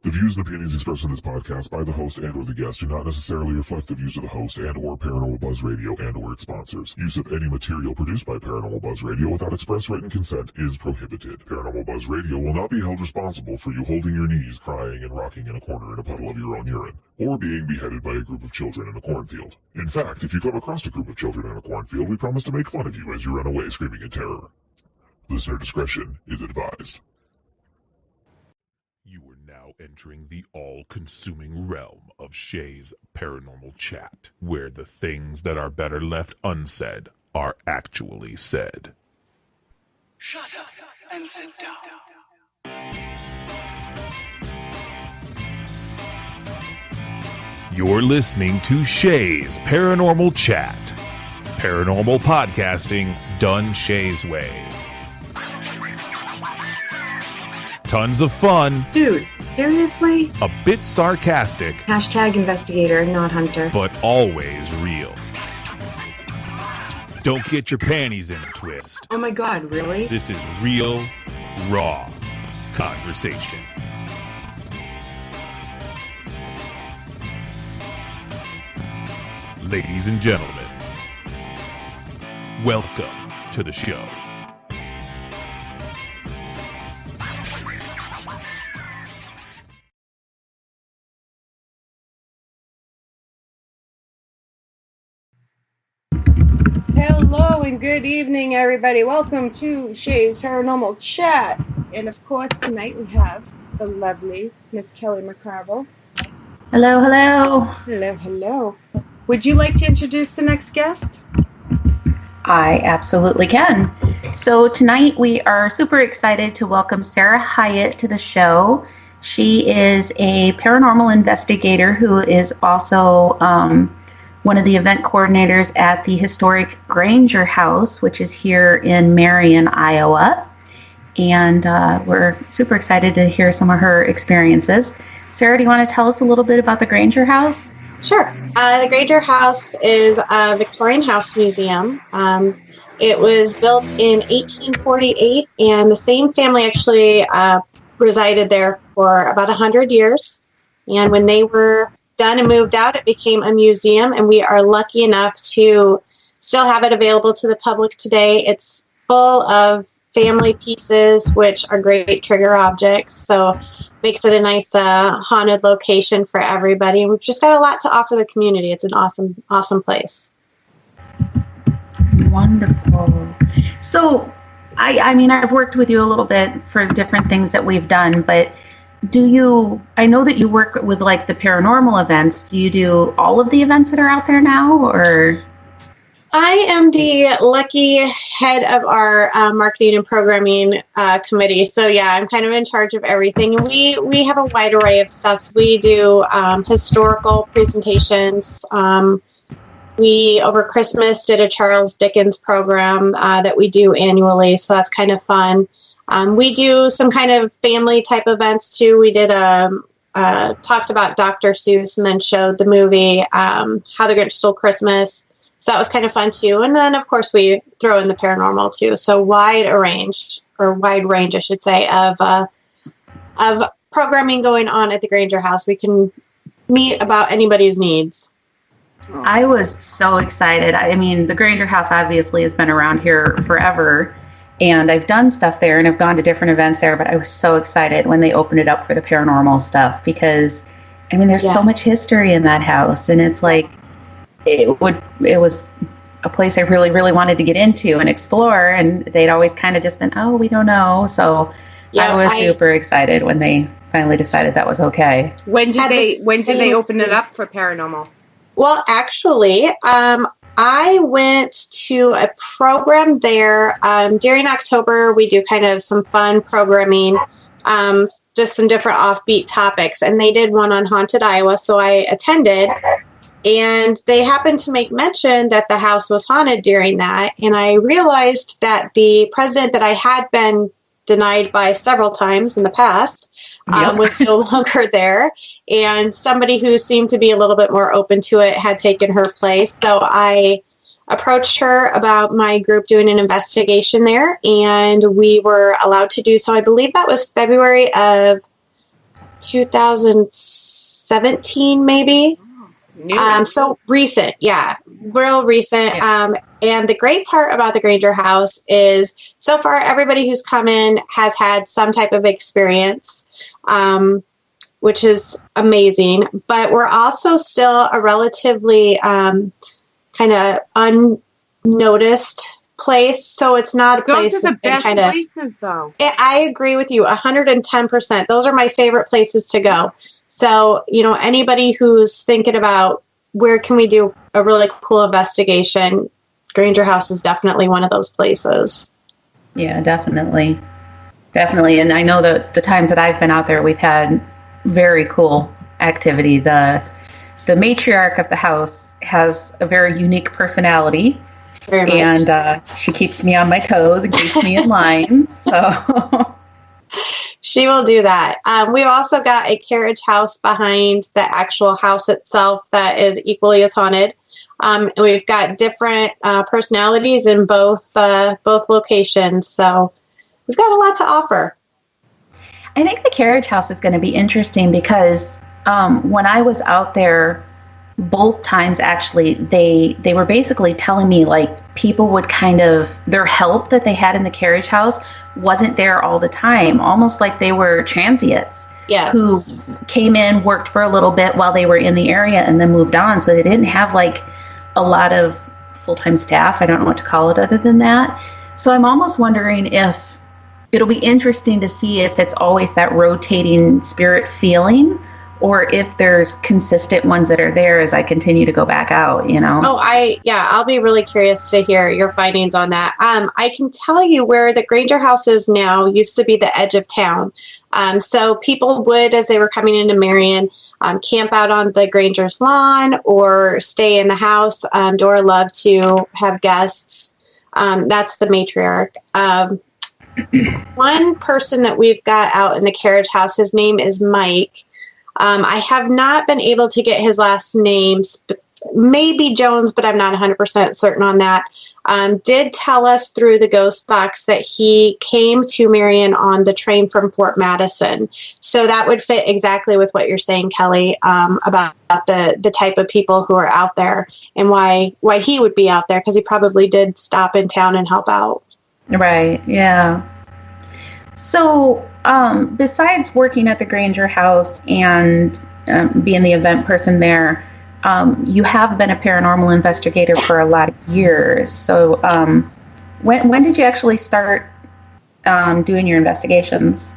The views and opinions expressed in this podcast by the host and or the guest do not necessarily reflect the views of the host and or Paranormal Buzz Radio and or its sponsors. Use of any material produced by Paranormal Buzz Radio without express written consent is prohibited. Paranormal Buzz Radio will not be held responsible for you holding your knees, crying, and rocking in a corner in a puddle of your own urine, or being beheaded by a group of children in a cornfield. In fact, if you come across a group of children in a cornfield, we promise to make fun of you as you run away screaming in terror. Listener discretion is advised. You are now entering the all-consuming realm of Shea's Paranormal Chat, where the things that are better left unsaid are actually said. Shut up and sit down. You're listening to Shea's Paranormal Chat. Paranormal podcasting done Shea's way. Tons of fun. Dude, seriously? A bit sarcastic. Hashtag investigator, not hunter. But always real. Don't get your panties in a twist. Oh my god, really? This is real, raw conversation. Ladies and gentlemen, welcome to the show. Hello and good evening, everybody. Welcome to Shea's Paranormal Chat. And of course, tonight we have the lovely Miss Kelly McCarville. Hello, hello. Hello, hello. Would you like to introduce the next guest? I absolutely can. So tonight we are super excited to welcome Sarah Hyatt to the show. She is a paranormal investigator who is also one of the event coordinators at the historic Granger House, which is here in Marion, Iowa. And we're super excited to hear some of her experiences. Sarah, do you want to tell us a little bit about the Granger House? Sure. The Granger House is a Victorian House Museum. It was built in 1848, and the same family actually resided there for about 100 years. And when they were done and moved out, it became a museum, and we are lucky enough to still have it available to the public today. It's full of family pieces, which are great trigger objects, so makes it a nice haunted location for everybody. And we've just got a lot to offer the community. It's an awesome place. Wonderful. So, I mean, I've worked with you a little bit for different things that we've done, but I know that you work with like the paranormal events. Do you do all of the events that are out there now, or? I am the lucky head of our marketing and programming committee. So yeah, I'm kind of in charge of everything. And we have a wide array of stuff. So we do historical presentations. We, over Christmas, did a Charles Dickens program that we do annually. So that's kind of fun. We do some kind of family type events too. We did talked about Dr. Seuss and then showed the movie How the Grinch Stole Christmas. So that was kind of fun too. And then of course we throw in the paranormal too. So wide range, I should say, of programming going on at the Granger House. We can meet about anybody's needs. I was so excited. I mean, the Granger House obviously has been around here forever, and I've done stuff there and I've gone to different events there, but I was so excited when they opened it up for the paranormal stuff because, I mean, there's so much history in that house, and it's like, it was a place I really, really wanted to get into and explore, and they'd always kind of just been, oh, we don't know. So I was super excited when they finally decided that was okay. When did they open it up for paranormal? Well, actually, I went to a program there during October. We do kind of some fun programming, just some different offbeat topics, and they did one on Haunted Iowa, so I attended. And they happened to make mention that the house was haunted during that. And I realized that the president that I had been denied by several times in the past was no longer there. And somebody who seemed to be a little bit more open to it had taken her place. So I approached her about my group doing an investigation there. And we were allowed to do so. I believe that was February of 2017, maybe. So recent, yeah, real recent. Yeah. And the great part about the Granger House is so far everybody who's come in has had some type of experience, which is amazing. But we're also still a relatively kind of unnoticed place. So it's not a place Those are the that's best places, though. I agree with you 110%. Those are my favorite places to go. So, anybody who's thinking about where can we do a really cool investigation, Granger House is definitely one of those places. Yeah, definitely. Definitely. And I know that the times that I've been out there, we've had very cool activity. The matriarch of the house has a very unique personality. Very much. And she keeps me on my toes and keeps me in line. So she will do that. We've also got a carriage house behind the actual house itself that is equally as haunted. And we've got different personalities in both locations. So we've got a lot to offer. I think the carriage house is going to be interesting because when I was out there, both times actually, they were basically telling me like people would their help that they had in the carriage house wasn't there all the time, almost like they were transients. Yes. Who came in, worked for a little bit while they were in the area and then moved on. So they didn't have like a lot of full-time staff. I don't know what to call it other than that. So I'm almost wondering if it'll be interesting to see if it's always that rotating spirit feeling or if there's consistent ones that are there as I continue to go back out, Oh, I'll be really curious to hear your findings on that. I can tell you where the Granger House is now used to be the edge of town. So people would, as they were coming into Marion, camp out on the Granger's lawn or stay in the house. Dora loved to have guests. That's the matriarch. One person that we've got out in the carriage house, his name is Mike. I have not been able to get his last name, maybe Jones, but I'm not 100% certain on that. Did tell us through the ghost box that he came to Marion on the train from Fort Madison. So that would fit exactly with what you're saying, Kelly, about the type of people who are out there and why he would be out there, because he probably did stop in town and help out. Right, yeah. So, besides working at the Granger House and being the event person there, you have been a paranormal investigator for a lot of years. So, when did you actually start doing your investigations?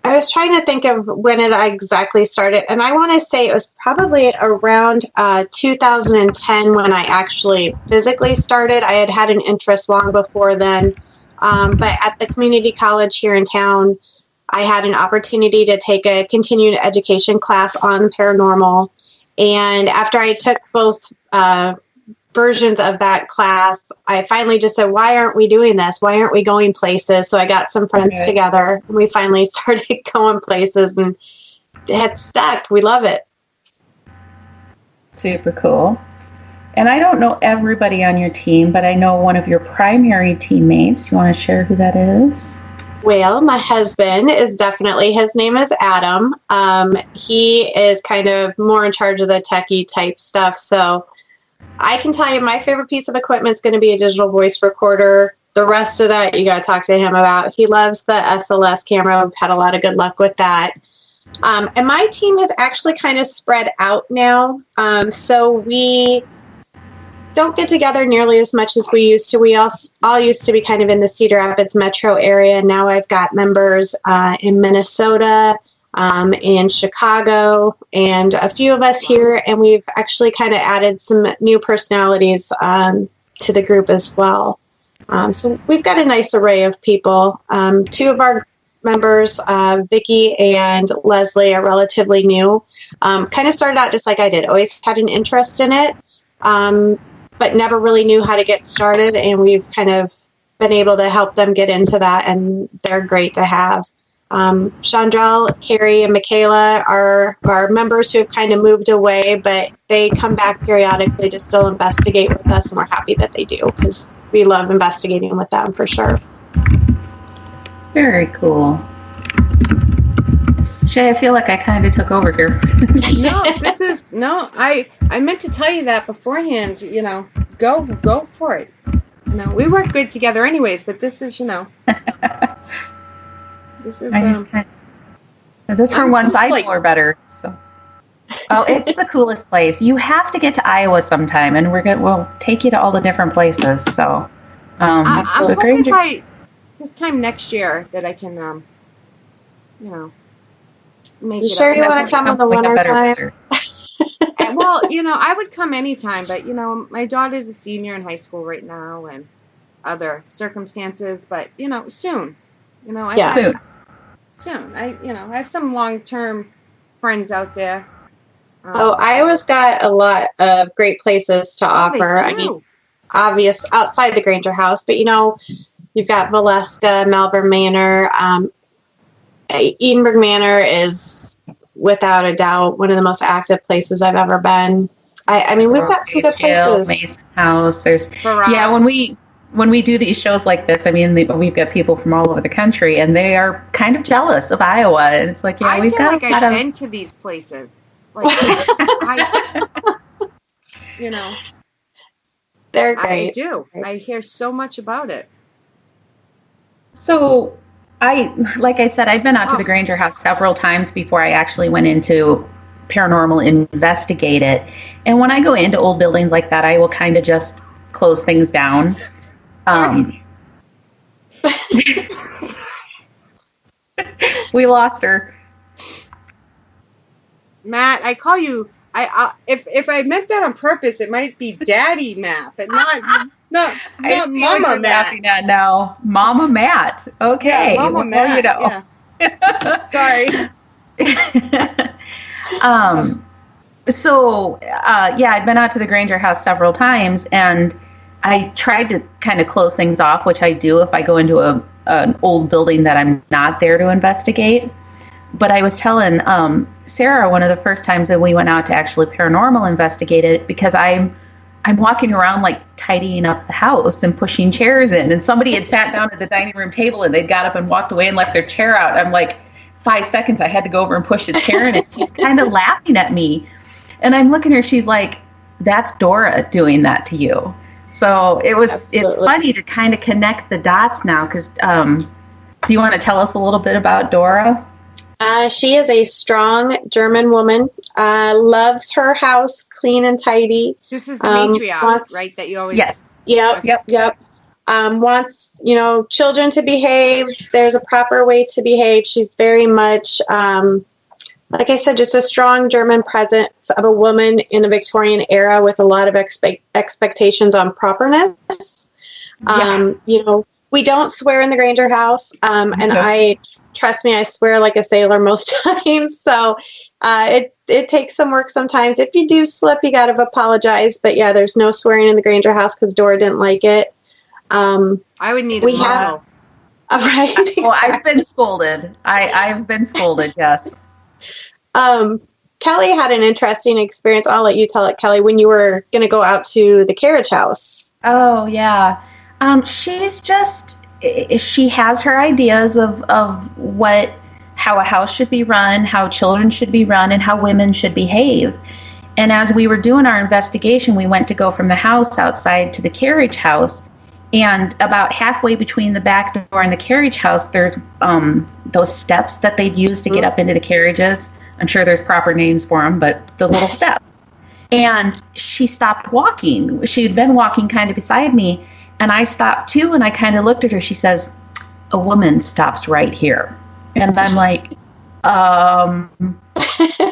I was trying to think of when it exactly started, and I want to say it was probably around 2010 when I actually physically started. I had an interest long before then. But at the community college here in town, I had an opportunity to take a continuing education class on paranormal. And after I took both versions of that class, I finally just said, why aren't we doing this? Why aren't we going places? So I got some friends together and we finally started going places and it had stuck. We love it. Super cool. And I don't know everybody on your team, but I know one of your primary teammates. You want to share who that is? Well, my husband is definitely, his name is Adam. He is kind of more in charge of the techie type stuff. So I can tell you my favorite piece of equipment is going to be a digital voice recorder. The rest of that, you got to talk to him about. He loves the SLS camera. We've had a lot of good luck with that. And my team has actually kind of spread out now. So we don't get together nearly as much as we used to. We all used to be kind of in the Cedar Rapids metro area. Now I've got members in Minnesota, in Chicago, and a few of us here. And we've actually kind of added some new personalities to the group as well. So we've got a nice array of people. Two of our members, Vicki and Leslie, are relatively new. Kind of started out just like I did. Always had an interest in it. But never really knew how to get started, and we've kind of been able to help them get into that, and they're great to have. Chandrell, Carrie, and Michaela are members who have kind of moved away, but they come back periodically to still investigate with us, and we're happy that they do, because we love investigating with them for sure. Very cool. Shay, I feel like I kind of took over here. I meant to tell you that beforehand, go for it. We work good together anyways, but this is, this is, this for once I know her better. So. Oh, it's the coolest place. You have to get to Iowa sometime, and we'll take you to all the different places. So, I'm hoping by this time next year that I can, make you sure you want to come in the winter time? Well, I would come anytime, but my daughter's a senior in high school right now, and other circumstances. But soon, soon. I have some long-term friends out there. Iowa's got a lot of great places to offer. I mean, obvious outside the Granger House, but you've got Valeska, Malvern Manor, Edinburgh Manor is without a doubt one of the most active places I've ever been. I mean, we've got some good places. Mason House. When we do these shows like this, I mean, we've got people from all over the country, and they are kind of jealous of Iowa. And it's like, I feel like I've been to these places. Like, they're great. I do. I hear so much about it. So, like I said, I've been out to the Granger House several times before I actually went into Paranormal Investigate it. And when I go into old buildings like that, I will kind of just close things down. We lost her. Matt, I call you. If I meant that on purpose, it might be Daddy Matt, but not Mama Matt. At now, Mama Matt. Okay, yeah, Mama Matt. Yeah. Sorry. I'd been out to the Granger House several times, and I tried to kind of close things off, which I do if I go into an old building that I'm not there to investigate. But I was telling Sarah one of the first times that we went out to actually paranormal investigate it, because I'm walking around like tidying up the house and pushing chairs in, and somebody had sat down at the dining room table and they'd got up and walked away and left their chair out. I'm like, 5 seconds, I had to go over and push the chair in, and she's kind of laughing at me. And I'm looking at her, she's like, that's Dora doing that to you. So it's funny to kind of connect the dots now, because do you want to tell us a little bit about Dora? She is a strong German woman, loves her house clean and tidy. This is the matriarch, right? That you always... Yes. Yep. Wants, children to behave. There's a proper way to behave. She's very much, like I said, just a strong German presence of a woman in the Victorian era with a lot of expectations on properness. We don't swear in the Granger House, and trust me, I swear like a sailor most times. So it takes some work sometimes. If you do slip, you got to apologize. But yeah, there's no swearing in the Granger House because Dora didn't like it. I would need a model. Right. Exactly. Well, I've been scolded. I've been scolded. Yes. Kelly had an interesting experience. I'll let you tell it, Kelly, when you were going to go out to the carriage house. Oh, yeah. She has her ideas of how a house should be run, how children should be run, and how women should behave. And as we were doing our investigation, we went to go from the house outside to the carriage house. And about halfway between the back door and the carriage house, there's those steps that they'd use to get up into the carriages. I'm sure there's proper names for them, but the little steps. And she stopped walking. She had been walking kind of beside me, and I stopped too, and I kind of looked at her. She says, a woman stops right here. And I'm like,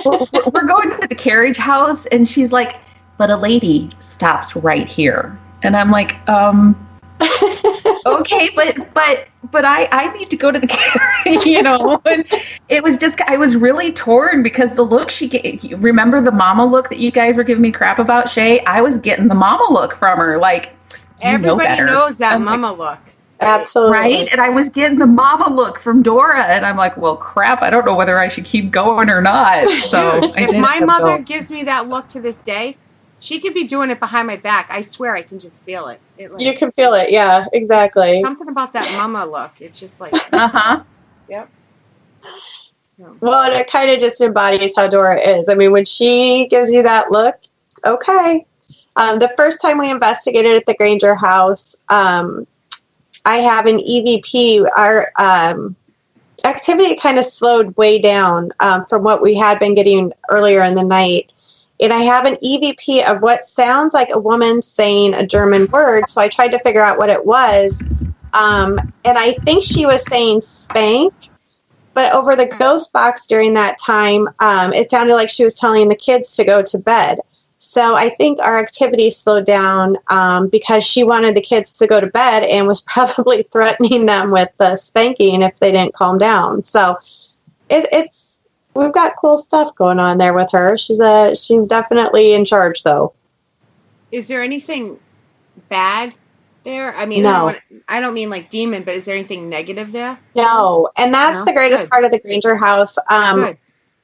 we're going to the carriage house. And she's like, but a lady stops right here. And I'm like, okay, but I need to go to the carriage, And it was just, I was really torn because the look she gave, remember the mama look that you guys were giving me crap about, Shea? I was getting the mama look from her, like, everybody knows that mama look. Absolutely. Right? And I was getting the mama look from Dora, and I'm like, well, crap, I don't know whether I should keep going or not. So if my mother gives me that look to this day, she could be doing it behind my back. I swear I can just feel it. You can feel it. Yeah, exactly. Something about that mama look. It's just like... Uh-huh. Yep. Well, and it kind of just embodies how Dora is. I mean, when she gives you that look, okay. The first time we investigated at the Granger House, I have an EVP. Our activity kind of slowed way down from what we had been getting earlier in the night. And I have an EVP of what sounds like a woman saying a German word. So I tried to figure out what it was. And I think she was saying spank. But over the ghost box during that time, it sounded like she was telling the kids to go to bed. So I think our activity slowed down because she wanted the kids to go to bed and was probably threatening them with the spanking if they didn't calm down. So we've got cool stuff going on there with her. She's definitely in charge, though. Is there anything bad there? I mean, no. I don't mean like demon, but is there anything negative there? No, and that's the greatest part of the Granger House.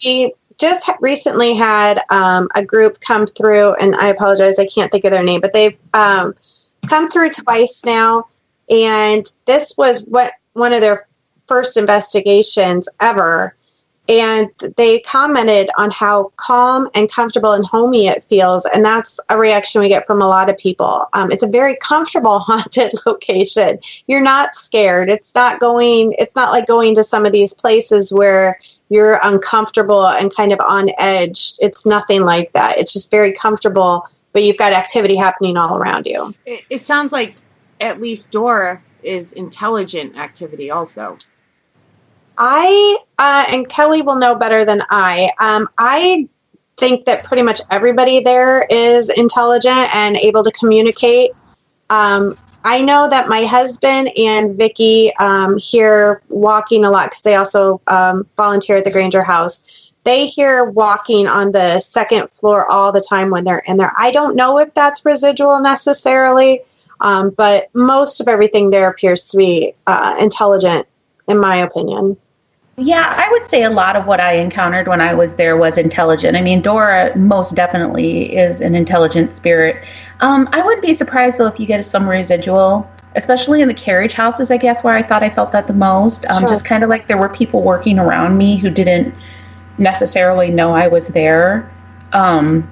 We just recently had a group come through, and I apologize, I can't think of their name, but they've come through twice now, and this was one of their first investigations ever. And they commented on how calm and comfortable and homey it feels. And that's a reaction we get from a lot of people. It's a very comfortable haunted location. You're not scared. It's not like going to some of these places where you're uncomfortable and kind of on edge. It's nothing like that. It's just very comfortable, but you've got activity happening all around you. It sounds like at least Dora is intelligent activity also. And Kelly will know better than I think that pretty much everybody there is intelligent and able to communicate. I know that my husband and Vicky hear walking a lot because they also volunteer at the Granger House. They hear walking on the second floor all the time when they're in there. I don't know if that's residual necessarily, but most of everything there appears to be intelligent, in my opinion. Yeah, I would say a lot of what I encountered when I was there was intelligent. I mean, Dora most definitely is an intelligent spirit. I wouldn't be surprised, though, if you get some residual, especially in the carriage houses, I guess, where I thought I felt that the most. Sure. Just kind of like there were people working around me who didn't necessarily know I was there. But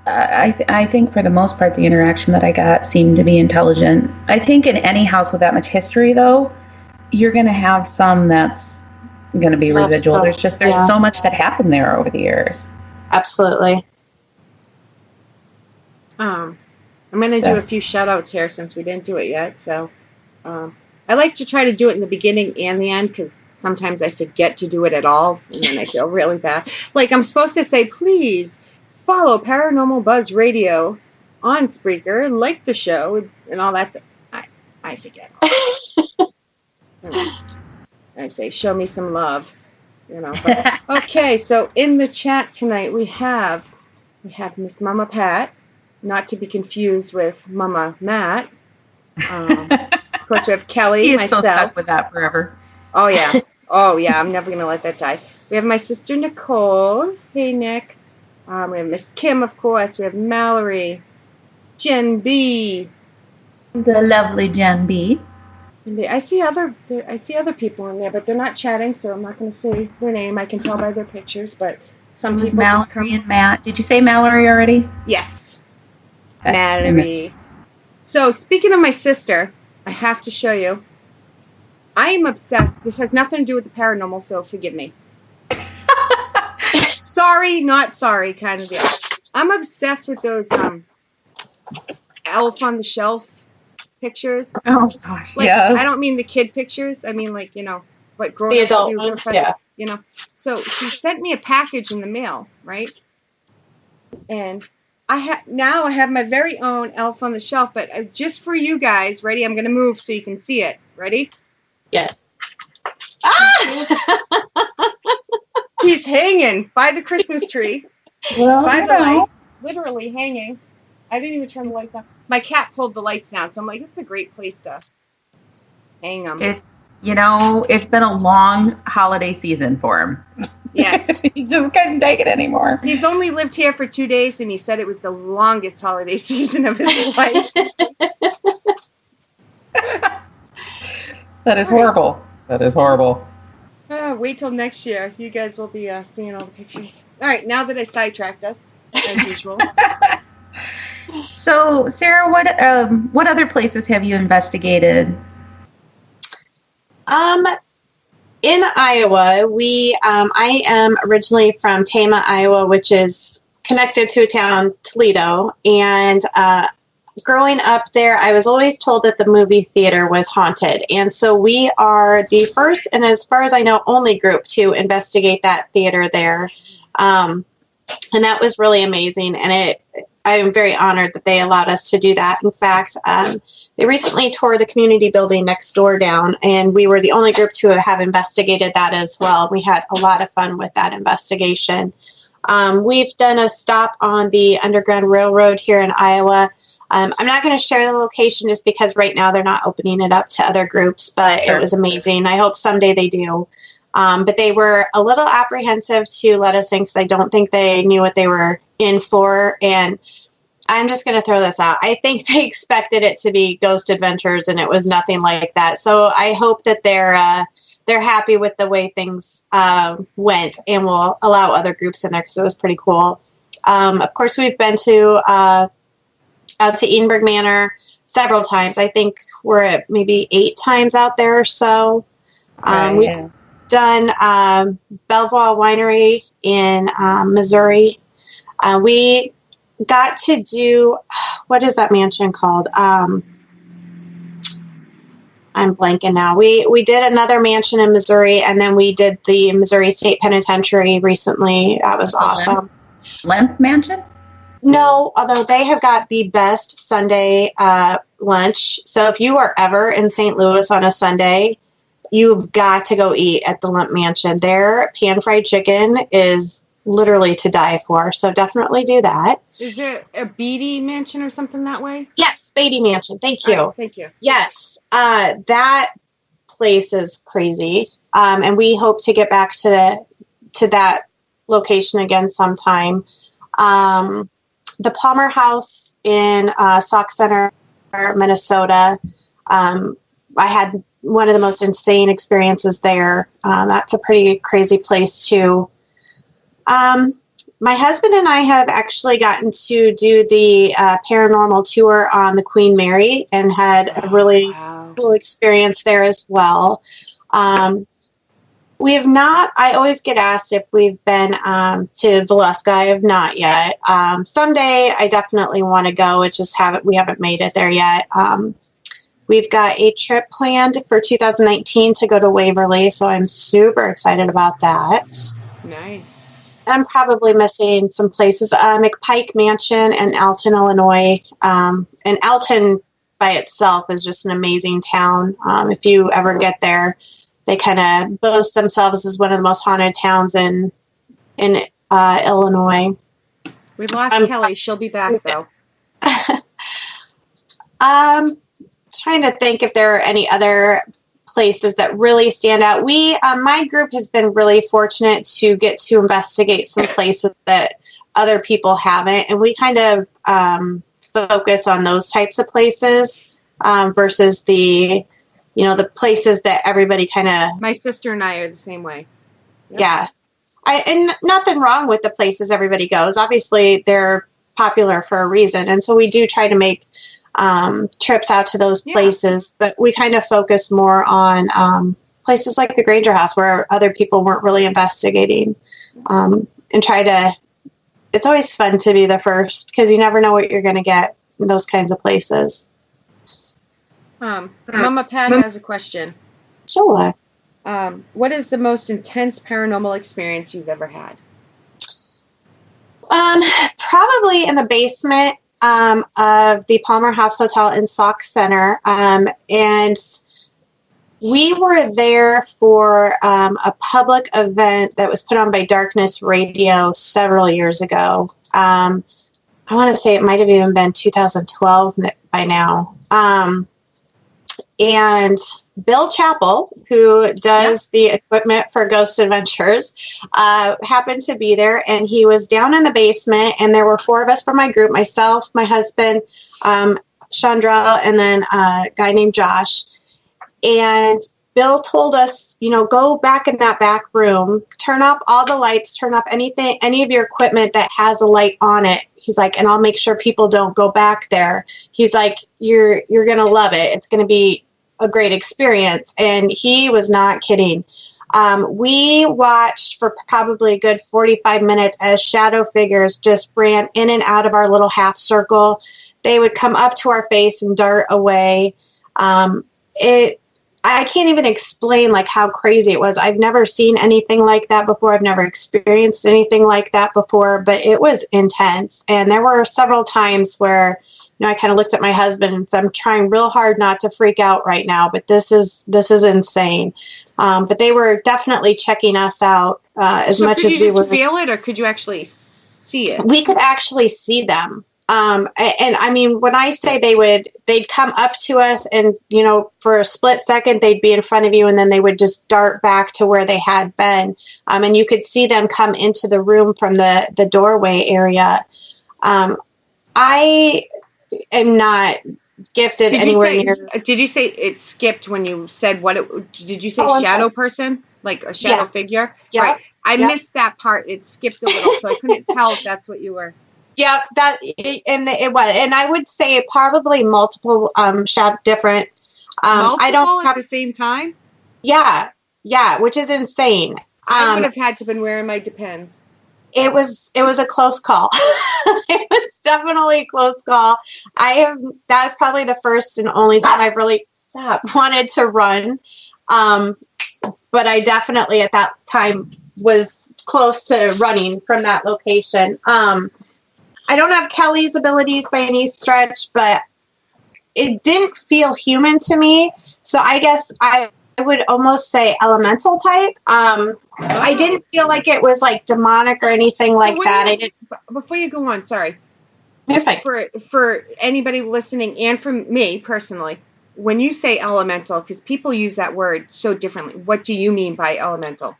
I think for the most part, the interaction that I got seemed to be intelligent. I think in any house with that much history, though, you're going to have some that's going to be residual. There's so much that happened there over the years. Absolutely. I'm going to do a few shout outs here since we didn't do it yet. So I like to try to do it in the beginning and the end because sometimes I forget to do it at all and then I feel really bad. Like I'm supposed to say, please follow Paranormal Buzz Radio on Spreaker, like the show and all that. I forget. I say, show me some love, But, okay, so in the chat tonight we have Miss Mama Pat, not to be confused with Mama Matt. Of course, we have Kelly. He's myself. So stuck with that forever. Oh yeah, I'm never gonna let that die. We have my sister Nicole. Hey Nick. We have Miss Kim, of course. We have Mallory, Jen B, the lovely Jen B. I see other people in there, but they're not chatting, so I'm not going to say their name. I can tell by their pictures, but some people Mallory just come. And Matt. Did you say Mallory already? Yes, okay. Mallory. So speaking of my sister, I have to show you. I am obsessed. This has nothing to do with the paranormal, so forgive me. Sorry, not sorry, kind of deal. I'm obsessed with those elf on the shelf pictures. Oh gosh, like, yes. I don't mean the kid pictures. I mean like, what grown the ups adult do. ones, yeah. So she sent me a package in the mail, right? And I have my very own elf on the shelf, but just for you guys, ready? I'm going to move so you can see it. Ready? Yeah. He's hanging by the Christmas tree, by the lights, literally hanging. I didn't even turn the lights on. My cat pulled the lights down, so I'm like, it's a great place to hang them. It's been a long holiday season for him. Yes. He just couldn't take it anymore. He's only lived here for 2 days, and he said it was the longest holiday season of his life. That is horrible. That is horrible. Wait till next year. You guys will be seeing all the pictures. All right, now that I sidetracked us, as usual. So, Sarah, what other places have you investigated? In Iowa, I am originally from Tama, Iowa, which is connected to a town, Toledo. And growing up there, I was always told that the movie theater was haunted. And so we are the first, and as far as I know, only group to investigate that theater there. And that was really amazing. And I am very honored that they allowed us to do that. In fact, they recently tore the community building next door down, and we were the only group to have investigated that as well. We had a lot of fun with that investigation. We've done a stop on the Underground Railroad here in Iowa. I'm not going to share the location just because right now they're not opening it up to other groups, but it was amazing. I hope someday they do. But they were a little apprehensive to let us in because I don't think they knew what they were in for. And I'm just going to throw this out. I think they expected it to be Ghost Adventures, and it was nothing like that. So I hope that they're happy with the way things went and will allow other groups in there because it was pretty cool. Of course, we've been to out to Edinburgh Manor several times. I think we're at maybe 8 times out there or so. We've done Belvoir Winery in Missouri. We got to do, what is that mansion called? I'm blanking now. We did another mansion in Missouri, and then we did the Missouri State Penitentiary recently. That was awesome. Lemp Mansion? No, although they have got the best Sunday lunch. So if you are ever in St. Louis on a Sunday, you've got to go eat at the Lemp Mansion. Their pan-fried chicken is literally to die for. So definitely do that. Is there a Beatty Mansion or something that way? Yes, Beatty Mansion. Thank you. Right, thank you. Yes, that place is crazy. And we hope to get back to that location again sometime. The Palmer House in Sauk Center, Minnesota. I had one of the most insane experiences there. That's a pretty crazy place too. My husband and I have actually gotten to do the paranormal tour on the Queen Mary and had a really cool experience there as well. We have not, I always get asked if we've been to Valeska. I have not yet. Someday I definitely want to go. It's just we haven't made it there yet. We've got a trip planned for 2019 to go to Waverly, so I'm super excited about that. Nice. I'm probably missing some places. McPike Mansion in Alton, Illinois. And Alton by itself is just an amazing town. If you ever get there, they kind of boast themselves as one of the most haunted towns in Illinois. We've lost Kelly. She'll be back, though. Trying to think if there are any other places that really stand out. My group has been really fortunate to get to investigate some places that other people haven't, and we kind of focus on those types of places versus the places that everybody kind of. My sister and I are the same way. Yep. Yeah, and nothing wrong with the places everybody goes. Obviously, they're popular for a reason, and so we do try to make trips out to those places, but we kind of focus more on places like the Granger House where other people weren't really investigating, and it's always fun to be the first because you never know what you're going to get in those kinds of places. Mama Pat has a question. Sure. What is the most intense paranormal experience you've ever had? Probably in the basement of the Palmer House Hotel in Sauk Center. And we were there for a public event that was put on by Darkness Radio several years ago. I want to say it might have even been 2012 by now. And Bill Chappell, who does the equipment for Ghost Adventures, happened to be there, and he was down in the basement, and there were 4 of us from my group, myself, my husband, Chandra, and then a guy named Josh. And Bill told us, go back in that back room, turn off all the lights, turn off any of your equipment that has a light on it. He's like, and I'll make sure people don't go back there. He's like, you're going to love it. It's going to be a great experience. And he was not kidding. We watched for probably a good 45 minutes as shadow figures just ran in and out of our little half circle. They would come up to our face and dart away. I can't even explain like how crazy it was. I've never seen anything like that before. I've never experienced anything like that before, but it was intense. And there were several times where, I kind of looked at my husband and said, I'm trying real hard not to freak out right now, but this is insane. But they were definitely checking us out as much as we were. Could you just feel it, or could you actually see it? We could actually see them. And I mean, when I say they'd come up to us and, for a split second, they'd be in front of you and then they would just dart back to where they had been. And you could see them come into the room from the doorway area. I am not gifted anywhere near. Did you say it skipped when you said did you say shadow person? Like a shadow figure? Yeah. Right. I missed that part. It skipped a little, so I couldn't tell if that's what you were. Yeah, it was, and I would say probably multiple different. I don't have at the same time. Yeah, which is insane. I would have had to been wearing my Depends. It was a close call. It was definitely a close call. That's probably the first and only time I've really wanted to run. But I definitely at that time was close to running from that location. I don't have Kelly's abilities by any stretch, but it didn't feel human to me. So I guess I would almost say elemental type. I didn't feel like it was like demonic or anything like that. Before you go on, sorry. You're fine. For anybody listening and for me personally, when you say elemental, because people use that word so differently, what do you mean by elemental?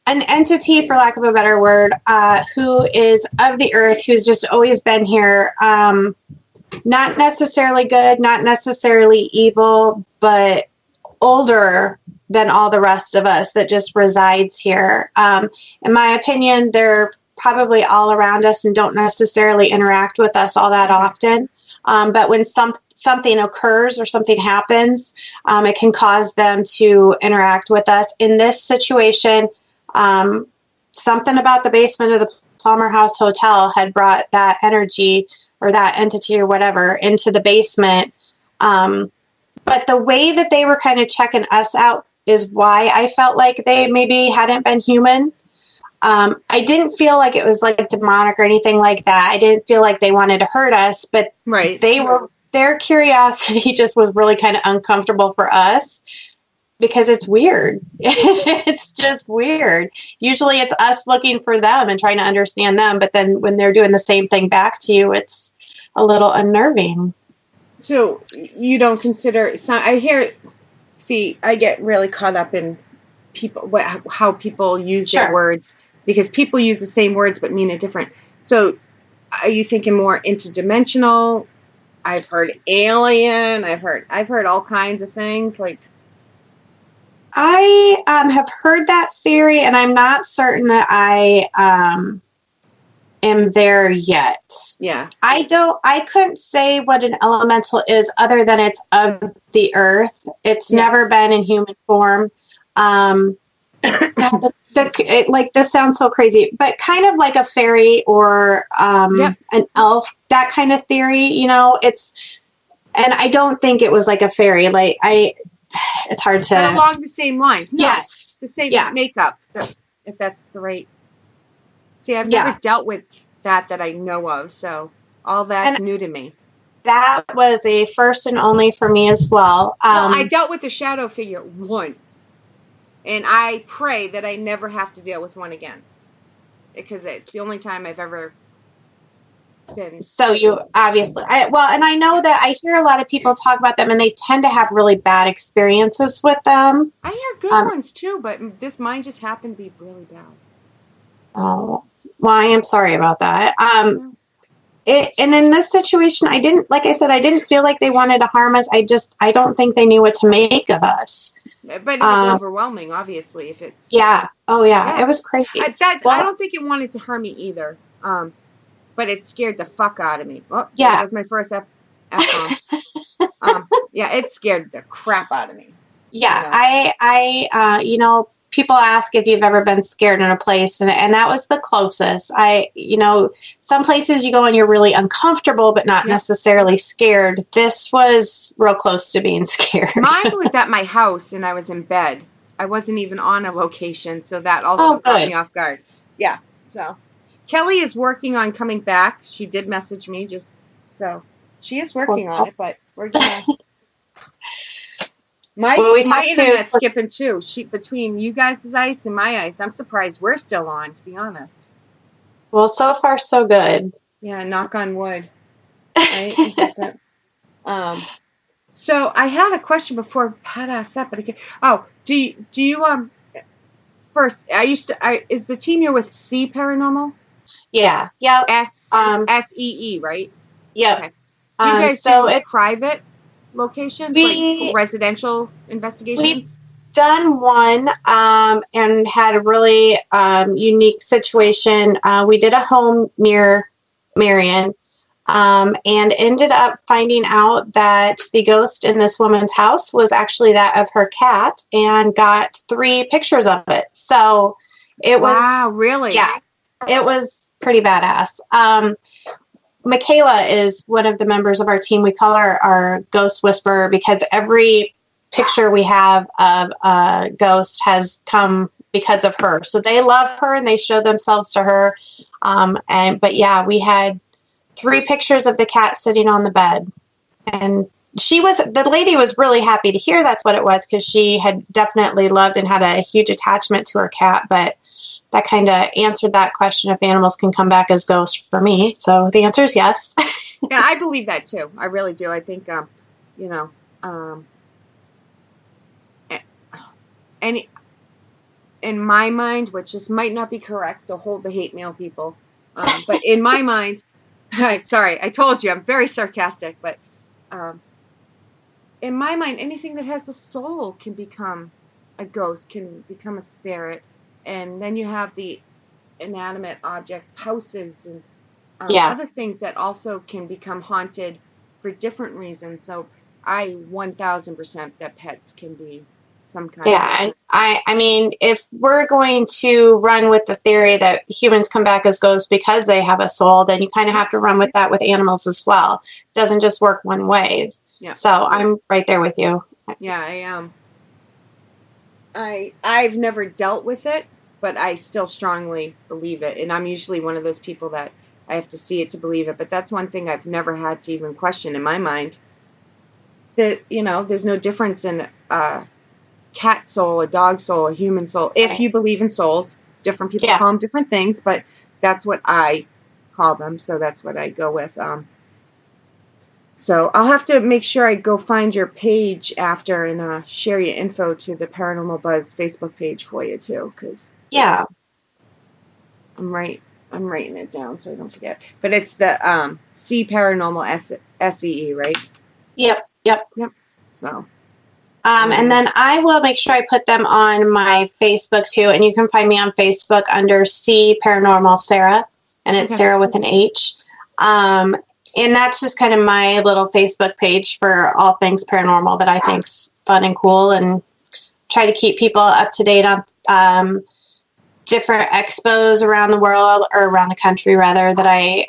An entity, for lack of a better word, who is of the earth, who's just always been here. Not necessarily good, not necessarily evil, but older than all the rest of us that just resides here. In my opinion, they're probably all around us and don't necessarily interact with us all that often. But when something occurs or something happens, it can cause them to interact with us. In this situation, something about the basement of the Palmer House Hotel had brought that energy or that entity or whatever into the basement. But the way that they were kind of checking us out is why I felt like they maybe hadn't been human. I didn't feel like it was like demonic or anything like that. I didn't feel like they wanted to hurt us, but their curiosity just was really kind of uncomfortable for us. Because it's weird. It's just weird. Usually it's us looking for them and trying to understand them. But then when they're doing the same thing back to you, it's a little unnerving. So you don't consider, I get really caught up in people, how people use their words, because people use the same words but mean it different. So are you thinking more interdimensional? I've heard alien. I've heard all kinds of things like. I have heard that theory, and I'm not certain that I am there yet. Yeah. I couldn't say what an elemental is other than it's of the earth. It's never been in human form. This sounds so crazy, but kind of like a fairy or an elf, that kind of theory, and I don't think it was like a fairy. It's hard to. But along the same lines. No, yes. The same makeup, if that's the right. See, I've never dealt with that I know of, so all that's new to me. That was a first and only for me as well. I dealt with a shadow figure once, and I pray that I never have to deal with one again, because it's the only time I've ever been. So you obviously, and I know that I hear a lot of people talk about them, and they tend to have really bad experiences with them. I hear good ones too, but mine just happened to be really bad. Oh, well, I am sorry about that. And in this situation, like I said, I didn't feel like they wanted to harm us. I don't think they knew what to make of us. But it was overwhelming, obviously, if it's... Yeah. Oh, yeah. It was crazy. I don't think it wanted to harm me either. But it scared the fuck out of me. Oh, yeah. That was my first F-bomb. Yeah, it scared the crap out of me. Yeah, people ask if you've ever been scared in a place, and that was the closest. Some places you go and you're really uncomfortable, but not necessarily scared. This was real close to being scared. Mine was at my house, and I was in bed. I wasn't even on a location, so that also caught me off guard. Yeah, so Kelly is working on coming back. She did message me, she is working on it, but we're gonna... My internet's skipping too. Between you guys' ice and my ice, I'm surprised we're still on, to be honest. Well, so far so good. Yeah, knock on wood. Right? So I had a question before Pat asked that, but again, do you first? Is the team you're with C Paranormal? Yeah. Yep. SEE, right? Yep. Okay. Do you guys do it's private locations, like residential investigations? We've done one and had a really unique situation. We did a home near Marion and ended up finding out that the ghost in this woman's house was actually that of her cat, and got 3 pictures of it. So it was... Wow, really? Yeah, it was pretty badass. Michaela is one of the members of our team. We call her our ghost whisperer because every picture we have of a ghost has come because of her. So they love her and they show themselves to her. But yeah, we had 3 pictures of the cat sitting on the bed. And the lady was really happy to hear that's what it was, because she had definitely loved and had a huge attachment to her cat. But that kind of answered that question if animals can come back as ghosts for me. So the answer is yes. Yeah, I believe that too. I really do. I think, and in my mind, which this might not be correct, so hold the hate mail, people. But in my mind, sorry, I told you I'm very sarcastic, but in my mind, anything that has a soul can become a ghost, can become a spirit. And then you have the inanimate objects, houses, and other things that also can become haunted for different reasons. So I 1,000% that pets can be some kind of... Yeah, and I mean, if we're going to run with the theory that humans come back as ghosts because they have a soul, then you kind of have to run with that with animals as well. It doesn't just work one way. Yeah. So I'm right there with you. Yeah, I am. I've never dealt with it, but I still strongly believe it. And I'm usually one of those people that I have to see it to believe it. But that's one thing I've never had to even question in my mind. That, there's no difference in a cat soul, a dog soul, a human soul. If you believe in souls, different people call them different things, but that's what I call them. So that's what I go with. So I'll have to make sure I go find your page after and share your info to the Paranormal Buzz Facebook page for you too, because I'm writing it down so I don't forget. But it's the C Paranormal SEE, right? Yep. So. And then I will make sure I put them on my Facebook too, and you can find me on Facebook under C Paranormal Sarah, and it's Sarah with an H. And that's just kind of my little Facebook page for all things paranormal that I think's fun and cool, and try to keep people up to date on different expos around the world, or around the country rather, that I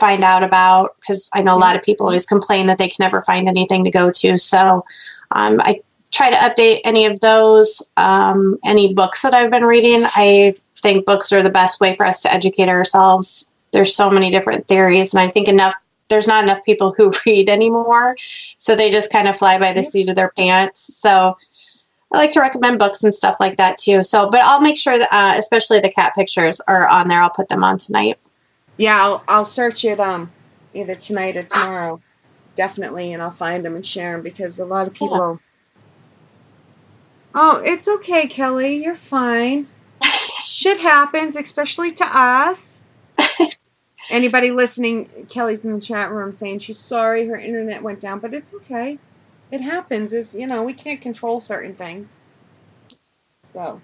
find out about, because I know a lot of people always complain that they can never find anything to go to. So I try to update any of those, any books that I've been reading. I think books are the best way for us to educate ourselves. There's so many different theories, and I think there's not enough people who read anymore, so they just kind of fly by the seat of their pants. So I like to recommend books and stuff like that too. So, but I'll make sure that, especially the cat pictures are on there. I'll put them on tonight. Yeah, I'll search it either tonight or tomorrow, definitely, and I'll find them and share them, because a lot of people... Oh, it's okay, Kelly. You're fine. Shit happens, especially to us. Anybody listening, Kelly's in the chat room saying she's sorry her internet went down, but it's okay. It happens. We can't control certain things. So.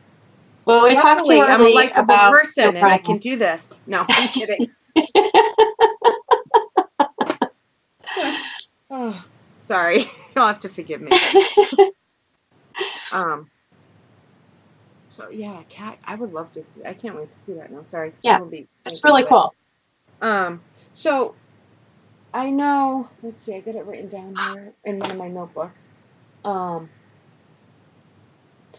Well, we talked to I'm a Lee likable about person and I can do this. No, I'm kidding. Oh, sorry. You'll have to forgive me. So yeah, cat. I would love to see. I can't wait to see that now. Sorry. Yeah, it's really cool. So I know. Let's see. I got it written down here in one of my notebooks. So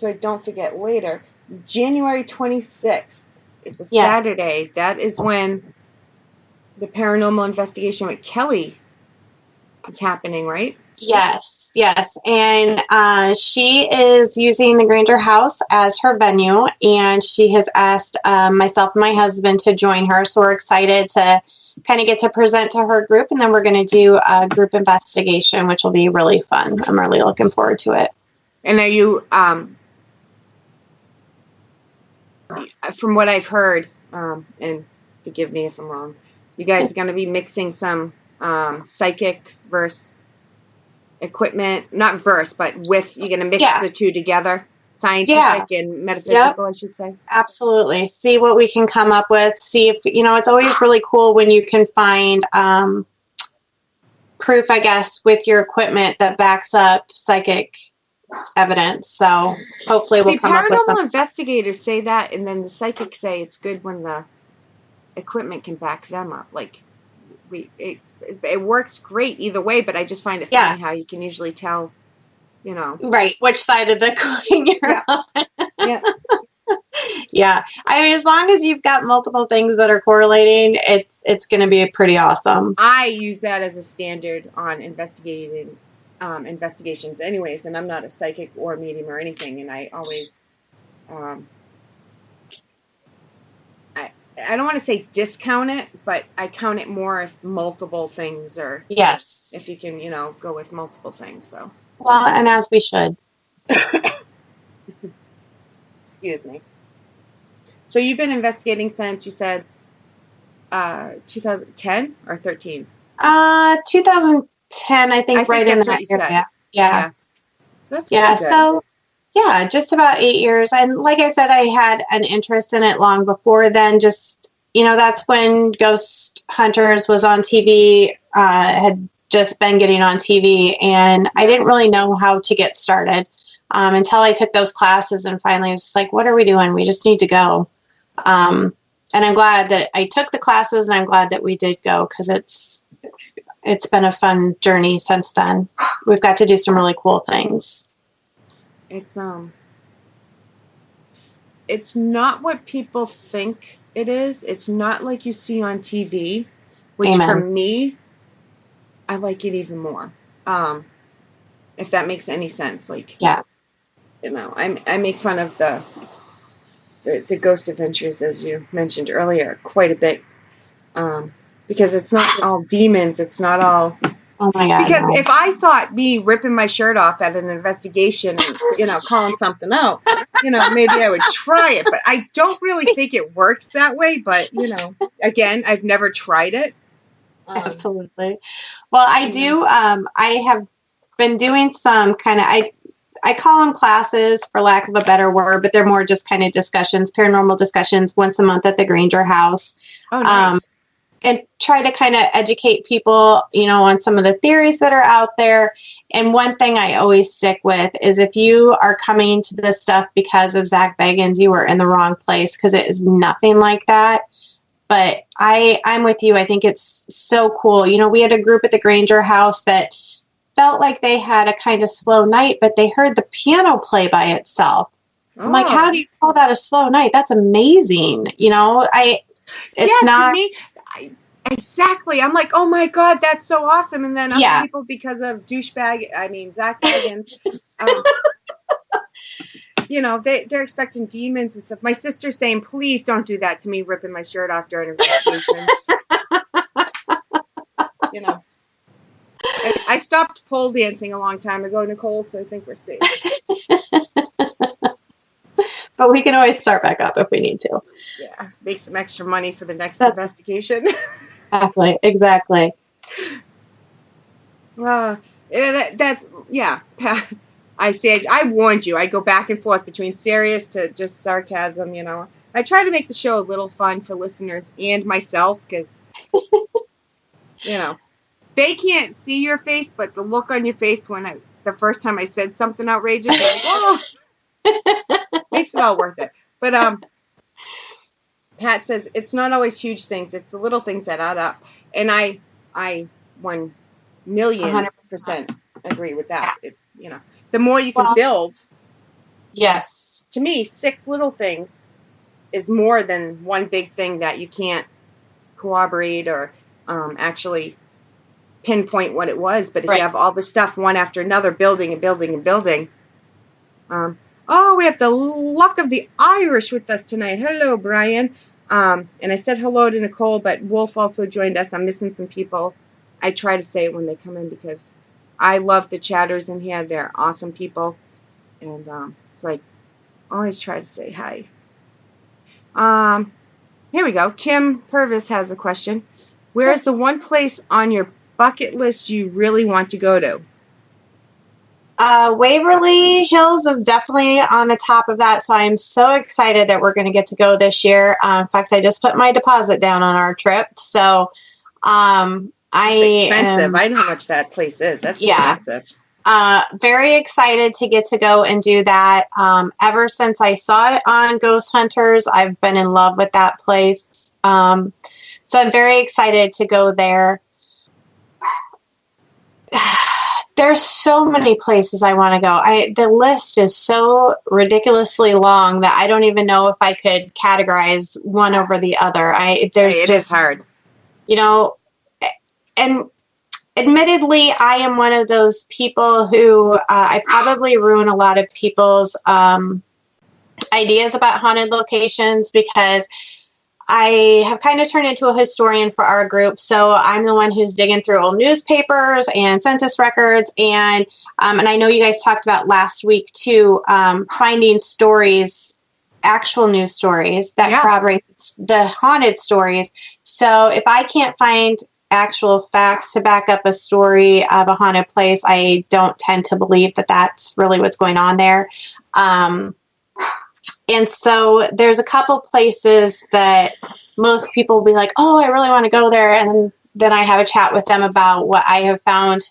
I don't forget later. January 26th. It's a Saturday. That is when the Paranormal Investigation with Kelly is happening, right? Yes. And she is using the Granger House as her venue, and she has asked myself and my husband to join her. So we're excited to kind of get to present to her group, and then we're going to do a group investigation, which will be really fun. I'm really looking forward to it. And are you, from what I've heard, and forgive me if I'm wrong, you guys are going to be mixing some psychic versus equipment, not verse, but with, you're going to mix the two together, scientific and metaphysical, I should say. Absolutely. See what we can come up with. See if, it's always really cool when you can find proof, I guess, with your equipment that backs up psychic evidence. So hopefully we'll come up with something. Paranormal investigators say that, and then the psychics say it's good when the equipment can back them up. Like, it works great either way, but I just find it funny how you can usually tell, right, which side of the coin you're on. Yeah. I mean, as long as you've got multiple things that are correlating, it's going to be pretty awesome. I use that as a standard on investigations anyways, and I'm not a psychic or medium or anything, and I always I don't want to say discount it, but I count it more if multiple things are. Yes. If you can, go with multiple things. So. Well, and as we should. Excuse me. So you've been investigating since, you said, 2010 or 13? 2010, I think right in that area. Yeah. So that's pretty good. So. Yeah, just about 8 years. And like I said, I had an interest in it long before then. Just, that's when Ghost Hunters was on TV, had just been getting on TV. And I didn't really know how to get started until I took those classes. And finally, I was just like, what are we doing? We just need to go. And I'm glad that I took the classes, and I'm glad that we did go, because it's been a fun journey since then. We've got to do some really cool things. It's not what people think it is. It's not like you see on TV, which for me, I like it even more. If that makes any sense. Like, I make fun of the ghost adventures, as you mentioned earlier, quite a bit. Because it's not all demons. It's not all. Oh my God. Because if I thought me ripping my shirt off at an investigation and, calling something out, maybe I would try it. But I don't really think it works that way. But, again, I've never tried it. Absolutely. Well, I do. I have been doing some kind of, I call them classes for lack of a better word, but they're more just kind of discussions, paranormal discussions once a month at the Granger House. Oh, nice. And try to kind of educate people, on some of the theories that are out there. And one thing I always stick with is, if you are coming to this stuff because of Zach Bagans, you are in the wrong place, because it is nothing like that. But I'm with you. I think it's so cool. We had a group at the Granger House that felt like they had a kind of slow night, but they heard the piano play by itself. I'm like, how do you call that a slow night? That's amazing. It's not. To me, exactly. I'm like, oh my God, that's so awesome. And then other people, because of Zach Bagans, they're expecting demons and stuff. My sister's saying, please don't do that to me, ripping my shirt off during an investigation. I stopped pole dancing a long time ago, Nicole, so I think we're safe. But we can always start back up if we need to. Yeah, make some extra money for the next investigation. Exactly. That's yeah. I say I warned you. I go back and forth between serious to just sarcasm. I try to make the show a little fun for listeners and myself because they can't see your face, but the look on your face when the first time I said something outrageous, they're like, oh, makes it all worth it. But Pat says it's not always huge things; it's the little things that add up, and I 1,000,000% agree with that. It's the more you can build. Yes. To me, 6 little things is more than one big thing that you can't corroborate or actually pinpoint what it was. But if you have all the stuff one after another, building and building and building. We have the luck of the Irish with us tonight. Hello, Brian. And I said hello to Nicole, but Wolf also joined us. I'm missing some people. I try to say it when they come in because I love the chatters in here. They're awesome people. And so I always try to say hi. Here we go. Kim Purvis has a question. Where is the one place on your bucket list you really want to go to? Waverly Hills is definitely on the top of that, so I'm so excited that we're going to get to go this year. In fact, I just put my deposit down on our trip, so it's expensive. I know how much that place is. That's expensive. Very excited to get to go and do that. Ever since I saw it on Ghost Hunters, I've been in love with that place. So I'm very excited to go there. There's so many places I want to go. The list is so ridiculously long that I don't even know if I could categorize one over the other. It is hard. And admittedly, I am one of those people who I probably ruin a lot of people's ideas about haunted locations because I have kind of turned into a historian for our group. So I'm the one who's digging through old newspapers and census records. And I know you guys talked about last week, too, finding stories, actual news stories that corroborate the haunted stories. So if I can't find actual facts to back up a story of a haunted place, I don't tend to believe that that's really what's going on there. And so there's a couple places that most people will be like, oh, I really want to go there. And then I have a chat with them about what I have found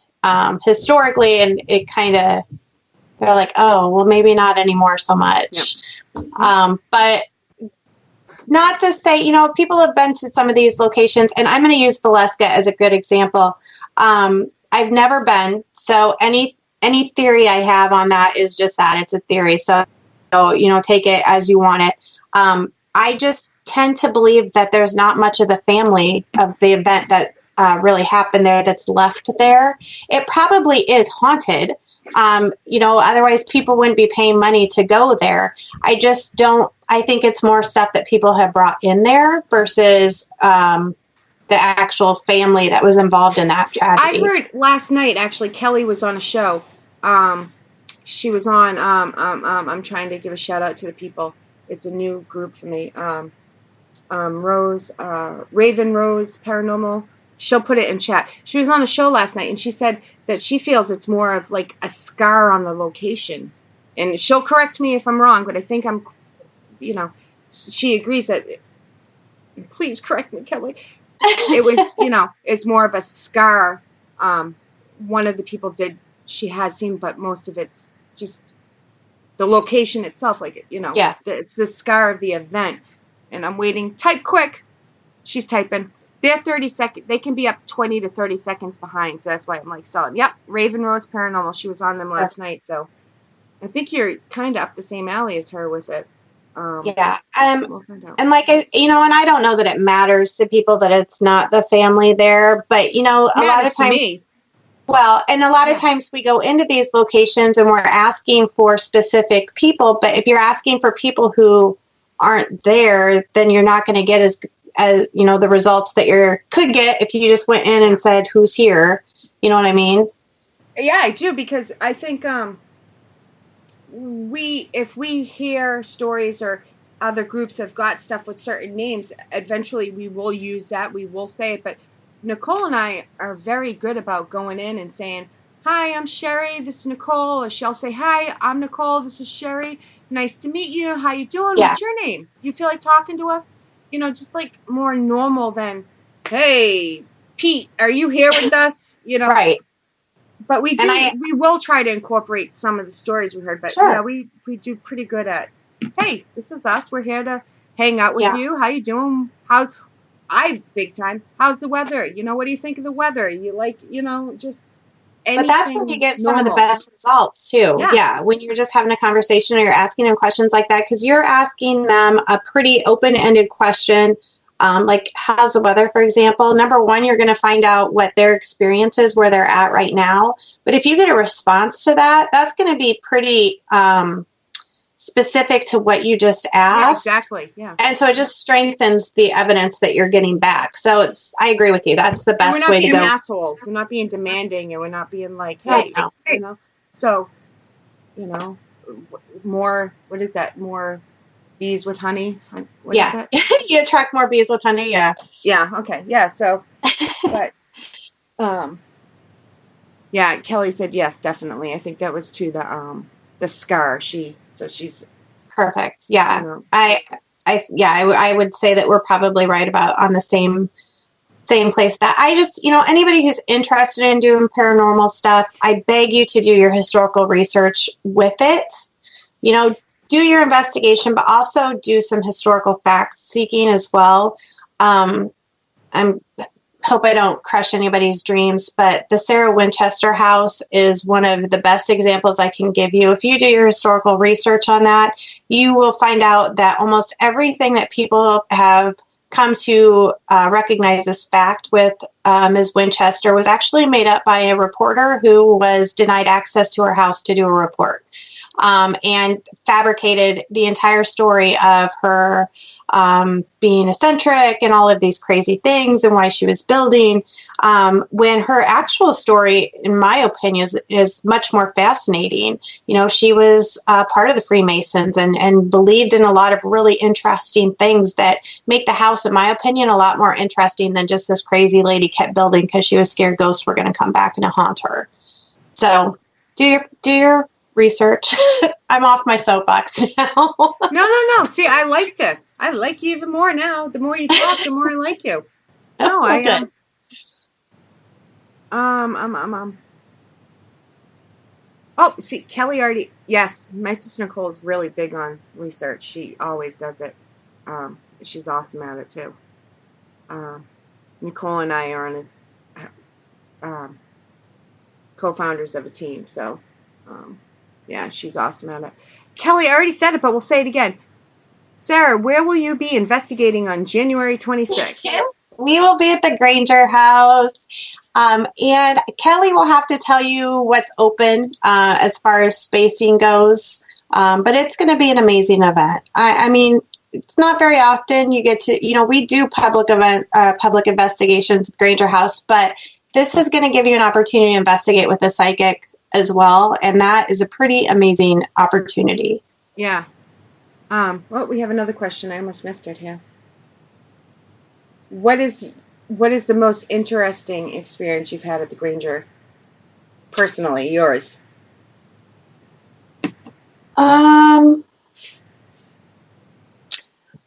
historically. And it kind of, they're like, oh, well, maybe not anymore so much. Yep. But not to say, people have been to some of these locations. And I'm going to use Valeska as a good example. I've never been. So any theory I have on that is just that. It's a theory. So take it as you want it. I just tend to believe that there's not much of the family of the event that really happened there that's left there. It probably is haunted. Otherwise people wouldn't be paying money to go there. I think it's more stuff that people have brought in there versus the actual family that was involved in that tragedy. I heard last night, actually, Kelly was on a show. She was on, I'm trying to give a shout out to the people. It's a new group for me. Rose, Raven Rose Paranormal. She'll put it in chat. She was on a show last night and she said that she feels it's more of like a scar on the location. And she'll correct me if I'm wrong, but I think she agrees that, please correct me, Kelly. It was, it's more of a scar. One of the people she has seen, but most of it's just the location itself, it's the scar of the event. And I'm waiting. Type quick. She's typing. They're 30 seconds. They can be up 20 to 30 seconds behind. So that's why I'm like solid. Yep. Raven Rose Paranormal. She was on them last night. So I think you're kind of up the same alley as her with it. We'll and like, and I don't know that it matters to people that it's not the family there, but a lot of times, and a lot of times we go into these locations and we're asking for specific people, but if you're asking for people who aren't there, then you're not going to get as the results that you could get if you just went in and said, who's here? You know what I mean? Yeah, I do, because I think, if we hear stories or other groups have got stuff with certain names, eventually we will use that. We will say it, but Nicole and I are very good about going in and saying, "Hi, I'm Sherry. This is Nicole." Or she'll say, "Hi, I'm Nicole. This is Sherry. Nice to meet you. How you doing? Yeah. What's your name? You feel like talking to us?" Just like more normal than, "Hey, Pete, are you here with us?" Right. But we will try to incorporate some of the stories we heard. But Sure. yeah, we do pretty good at, "Hey, this is us. We're here to hang out with you. How you doing? Big time. How's the weather? What do you think of the weather? You like, just anything. But that's when you get some of the normal. best results too. Yeah. When you're just having a conversation or you're asking them questions like that, because you're asking them a pretty open-ended question, like how's the weather, for example. Number one, you're going to find out what their experience is, where they're at right now. But if you get a response to that, that's going to be pretty specific to what you just asked. Yeah, exactly. Yeah. And so it just strengthens the evidence that you're getting back. So I agree with you. That's the best way to go. We're not being assholes. We're not being demanding, and we're not being like, "Hey, So, more. What is that? More bees with honey. What is that? You attract more bees with honey. Yeah. Yeah. Okay. Yeah. So, but, yeah. Kelly said yes, definitely. I think that was to the scar. She's perfect. Yeah. I would say that we're probably right about on the same place. That I just, anybody who's interested in doing paranormal stuff, I beg you to do your historical research with it. Do your investigation, but also do some historical fact seeking as well. Hope I don't crush anybody's dreams, but the Sarah Winchester house is one of the best examples I can give you. If you do your historical research on that, you will find out that almost everything that people have come to recognize as fact with Ms. Winchester was actually made up by a reporter who was denied access to her house to do a report, and fabricated the entire story of her being eccentric and all of these crazy things and why she was building, when her actual story, in my opinion, is much more fascinating. She was part of the Freemasons and believed in a lot of really interesting things that make the house, in my opinion, a lot more interesting than just this crazy lady kept building because she was scared ghosts were going to come back and haunt her. So do your research. I'm off my soapbox now. No. See, I like this. I like you even more now. The more you talk, the more I like you. No, Oh, see, Kelly already. Yes, my sister Nicole is really big on research. She always does it. She's awesome at it too. Nicole and I are on co-founders of a team, so. Yeah, she's awesome at it. Kelly, I already said it, but we'll say it again. Sarah, where will you be investigating on January 26th? We will be at the Granger House. And Kelly will have to tell you what's open as far as spacing goes. But it's going to be an amazing event. I mean, it's not very often you get to, we do public investigations at Granger House, but this is going to give you an opportunity to investigate with a psychic as well, and that is a pretty amazing opportunity. Yeah. Well, we have another question. I almost missed it here. What is the most interesting experience you've had at the Granger? Personally, yours.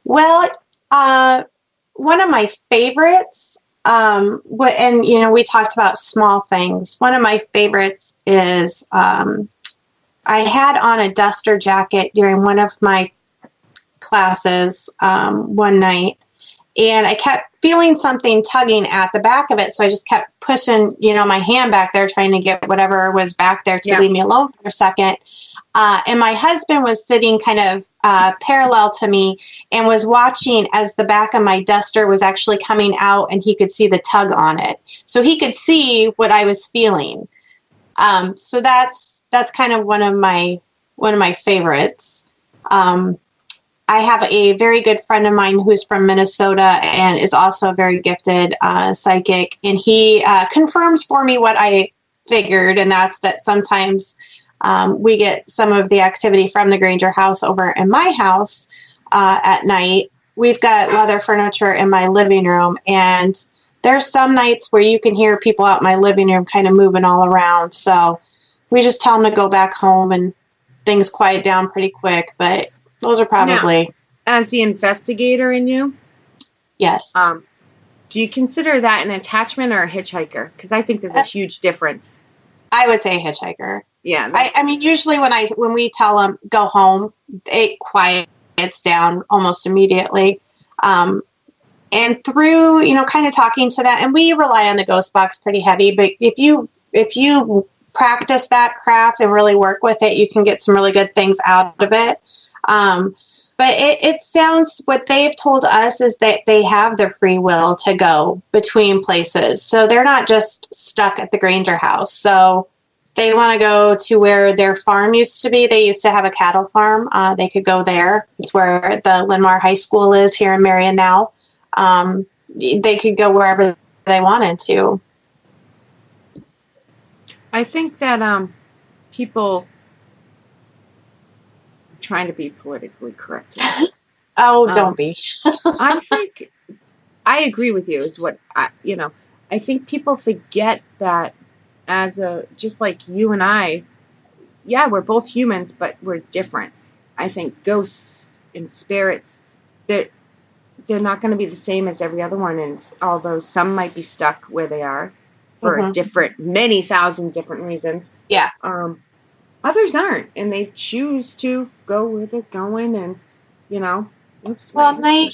Well, one of my favorites, we talked about small things. One of my favorites is I had on a duster jacket during one of my classes one night, and I kept feeling something tugging at the back of it, so I just kept pushing, my hand back there, trying to get whatever was back there to leave me alone for a second. And my husband was sitting kind of parallel to me and was watching as the back of my duster was actually coming out, and he could see the tug on it. So he could see what I was feeling. So that's kind of one of my favorites. I have a very good friend of mine who's from Minnesota and is also a very gifted psychic, and he confirms for me what I figured, and that's that sometimes we get some of the activity from the Granger House over in my house at night. We've got leather furniture in my living room, and there's some nights where you can hear people out in my living room kind of moving all around. So we just tell them to go back home and things quiet down pretty quick. But those are probably... Now, as the investigator in you, yes. Do you consider that an attachment or a hitchhiker? Because I think there's a huge difference. I would say hitchhiker. Yeah. I mean, usually when we tell them go home, it quiets down almost immediately. And through, kind of talking to that, and we rely on the ghost box pretty heavy, but if you practice that craft and really work with it, you can get some really good things out of it. But it sounds, what they've told us is that they have the free will to go between places. So they're not just stuck at the Grainger House. So they want to go to where their farm used to be. They used to have a cattle farm. They could go there. It's where the Linmar High School is here in Marion now. They could go wherever they wanted to. I think that people... trying to be politically correct. Don't be. I think I agree with you is what I think people forget that just like you and I, we're both humans, but we're different. I think ghosts and spirits, they're not going to be the same as every other one. And although some might be stuck where they are for many thousand different reasons. Yeah. Others aren't, and they choose to go where they're going, and oops. Well, they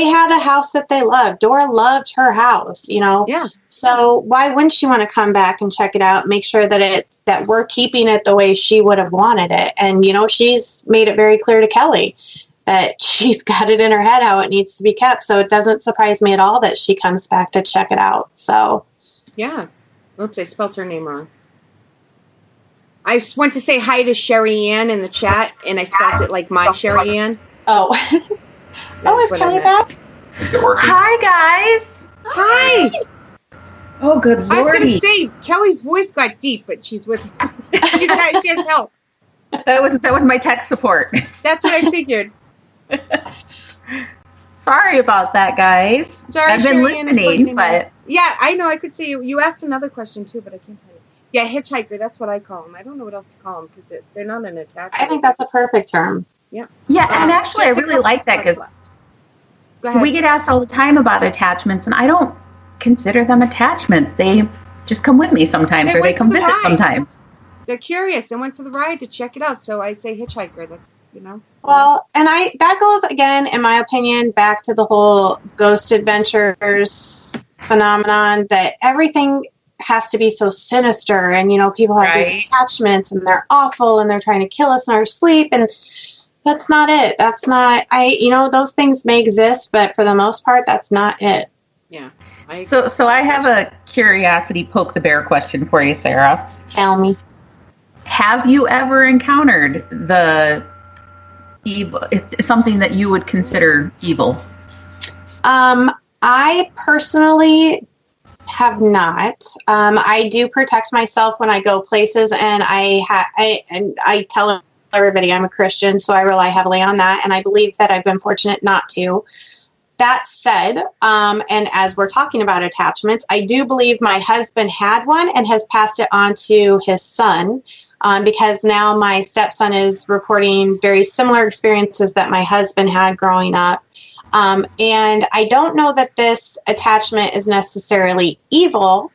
had a house that they loved. Dora loved her house, Yeah. So why wouldn't she want to come back and check it out, make sure that we're keeping it the way she would have wanted it? And she's made it very clear to Kelly that she's got it in her head how it needs to be kept. So it doesn't surprise me at all that she comes back to check it out. So yeah. Oops, I spelled her name wrong. I just want to say hi to Sherry Ann in the chat, and I spelled it like my Sherry Ann. Oh. Is Kelly back? Is it working? Hi, guys. Hi. Oh, good lordy. I was going to say, Kelly's voice got deep, but she's with she has help. That was my tech support. That's what I figured. Sorry about that, guys. Sorry, I've been listening, but... Yeah, I know. I could say you asked another question, too, but I can't tell you. Yeah, hitchhiker, that's what I call them. I don't know what else to call them because they're not an attachment. I think that's a perfect term. Yeah. Yeah, and actually I really like that because we get asked all the time about attachments, and I don't consider them attachments. They just come with me sometimes, or they come visit sometimes. They're curious and went for the ride to check it out, so I say hitchhiker. That's, Well, and that goes, again, in my opinion, back to the whole ghost adventures phenomenon, that everything has to be so sinister, and people have these attachments and they're awful and they're trying to kill us in our sleep, and that's not it. That's not those things may exist, but for the most part that's not it. Yeah. So I have a curiosity poke the bear question for you, Sarah. Tell me. Have you ever encountered the evil, something that you would consider evil? I personally have not. I do protect myself when I go places, and I tell everybody I'm a Christian, so I rely heavily on that, and I believe that I've been fortunate not to. That said, and as we're talking about attachments, I do believe my husband had one and has passed it on to his son, because now my stepson is reporting very similar experiences that my husband had growing up. And I don't know that this attachment is necessarily evil.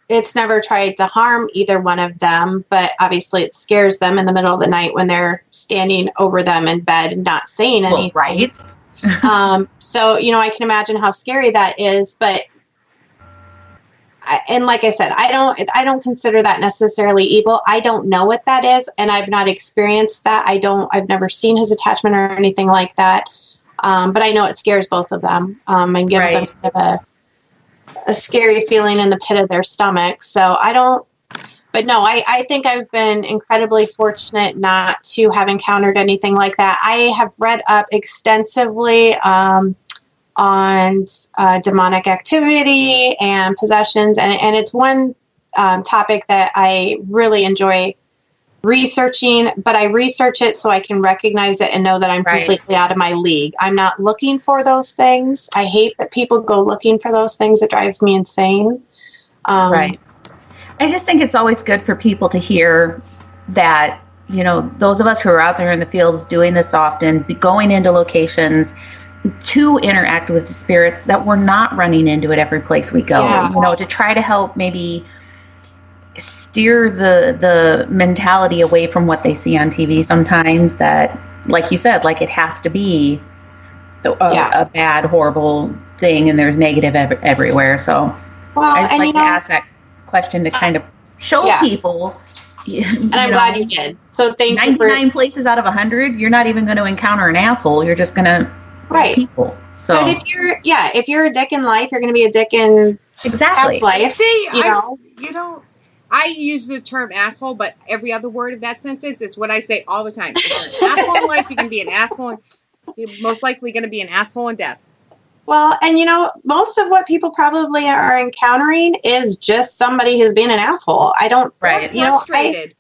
It's never tried to harm either one of them, but obviously it scares them in the middle of the night when they're standing over them in bed and not saying anything. Right. So, I can imagine how scary that is, but and like I said, I don't consider that necessarily evil. I don't know what that is, and I've not experienced that. I've never seen his attachment or anything like that. But I know it scares both of them, and gives them kind of a scary feeling in the pit of their stomach. So but no, I think I've been incredibly fortunate not to have encountered anything like that. I have read up extensively on demonic activity and possessions, and it's one topic that I really enjoy researching, but I research it so I can recognize it and know that I'm completely out of my league. I'm not looking for those things. I hate that people go looking for those things. It drives me insane. Right. I just think it's always good for people to hear that, those of us who are out there in the fields doing this often, going into locations to interact with spirits, that we're not running into it every place we go, to try to help maybe steer the mentality away from what they see on TV sometimes, that, like you said, like it has to be a bad, horrible thing and there's negative everywhere. So I just like to ask that question to kind of show people. And I'm glad you did. So thank 99 places out of 100, you're not even going to encounter an asshole. You're just going to people. So, but if you're a dick in life, you're going to be a dick in life. See, I use the term asshole, but every other word of that sentence is what I say all the time. If you're an asshole in life, you can be an asshole, and you're most likely going to be an asshole in death. Well, and most of what people probably are encountering is just somebody who's being an asshole. Frustrated.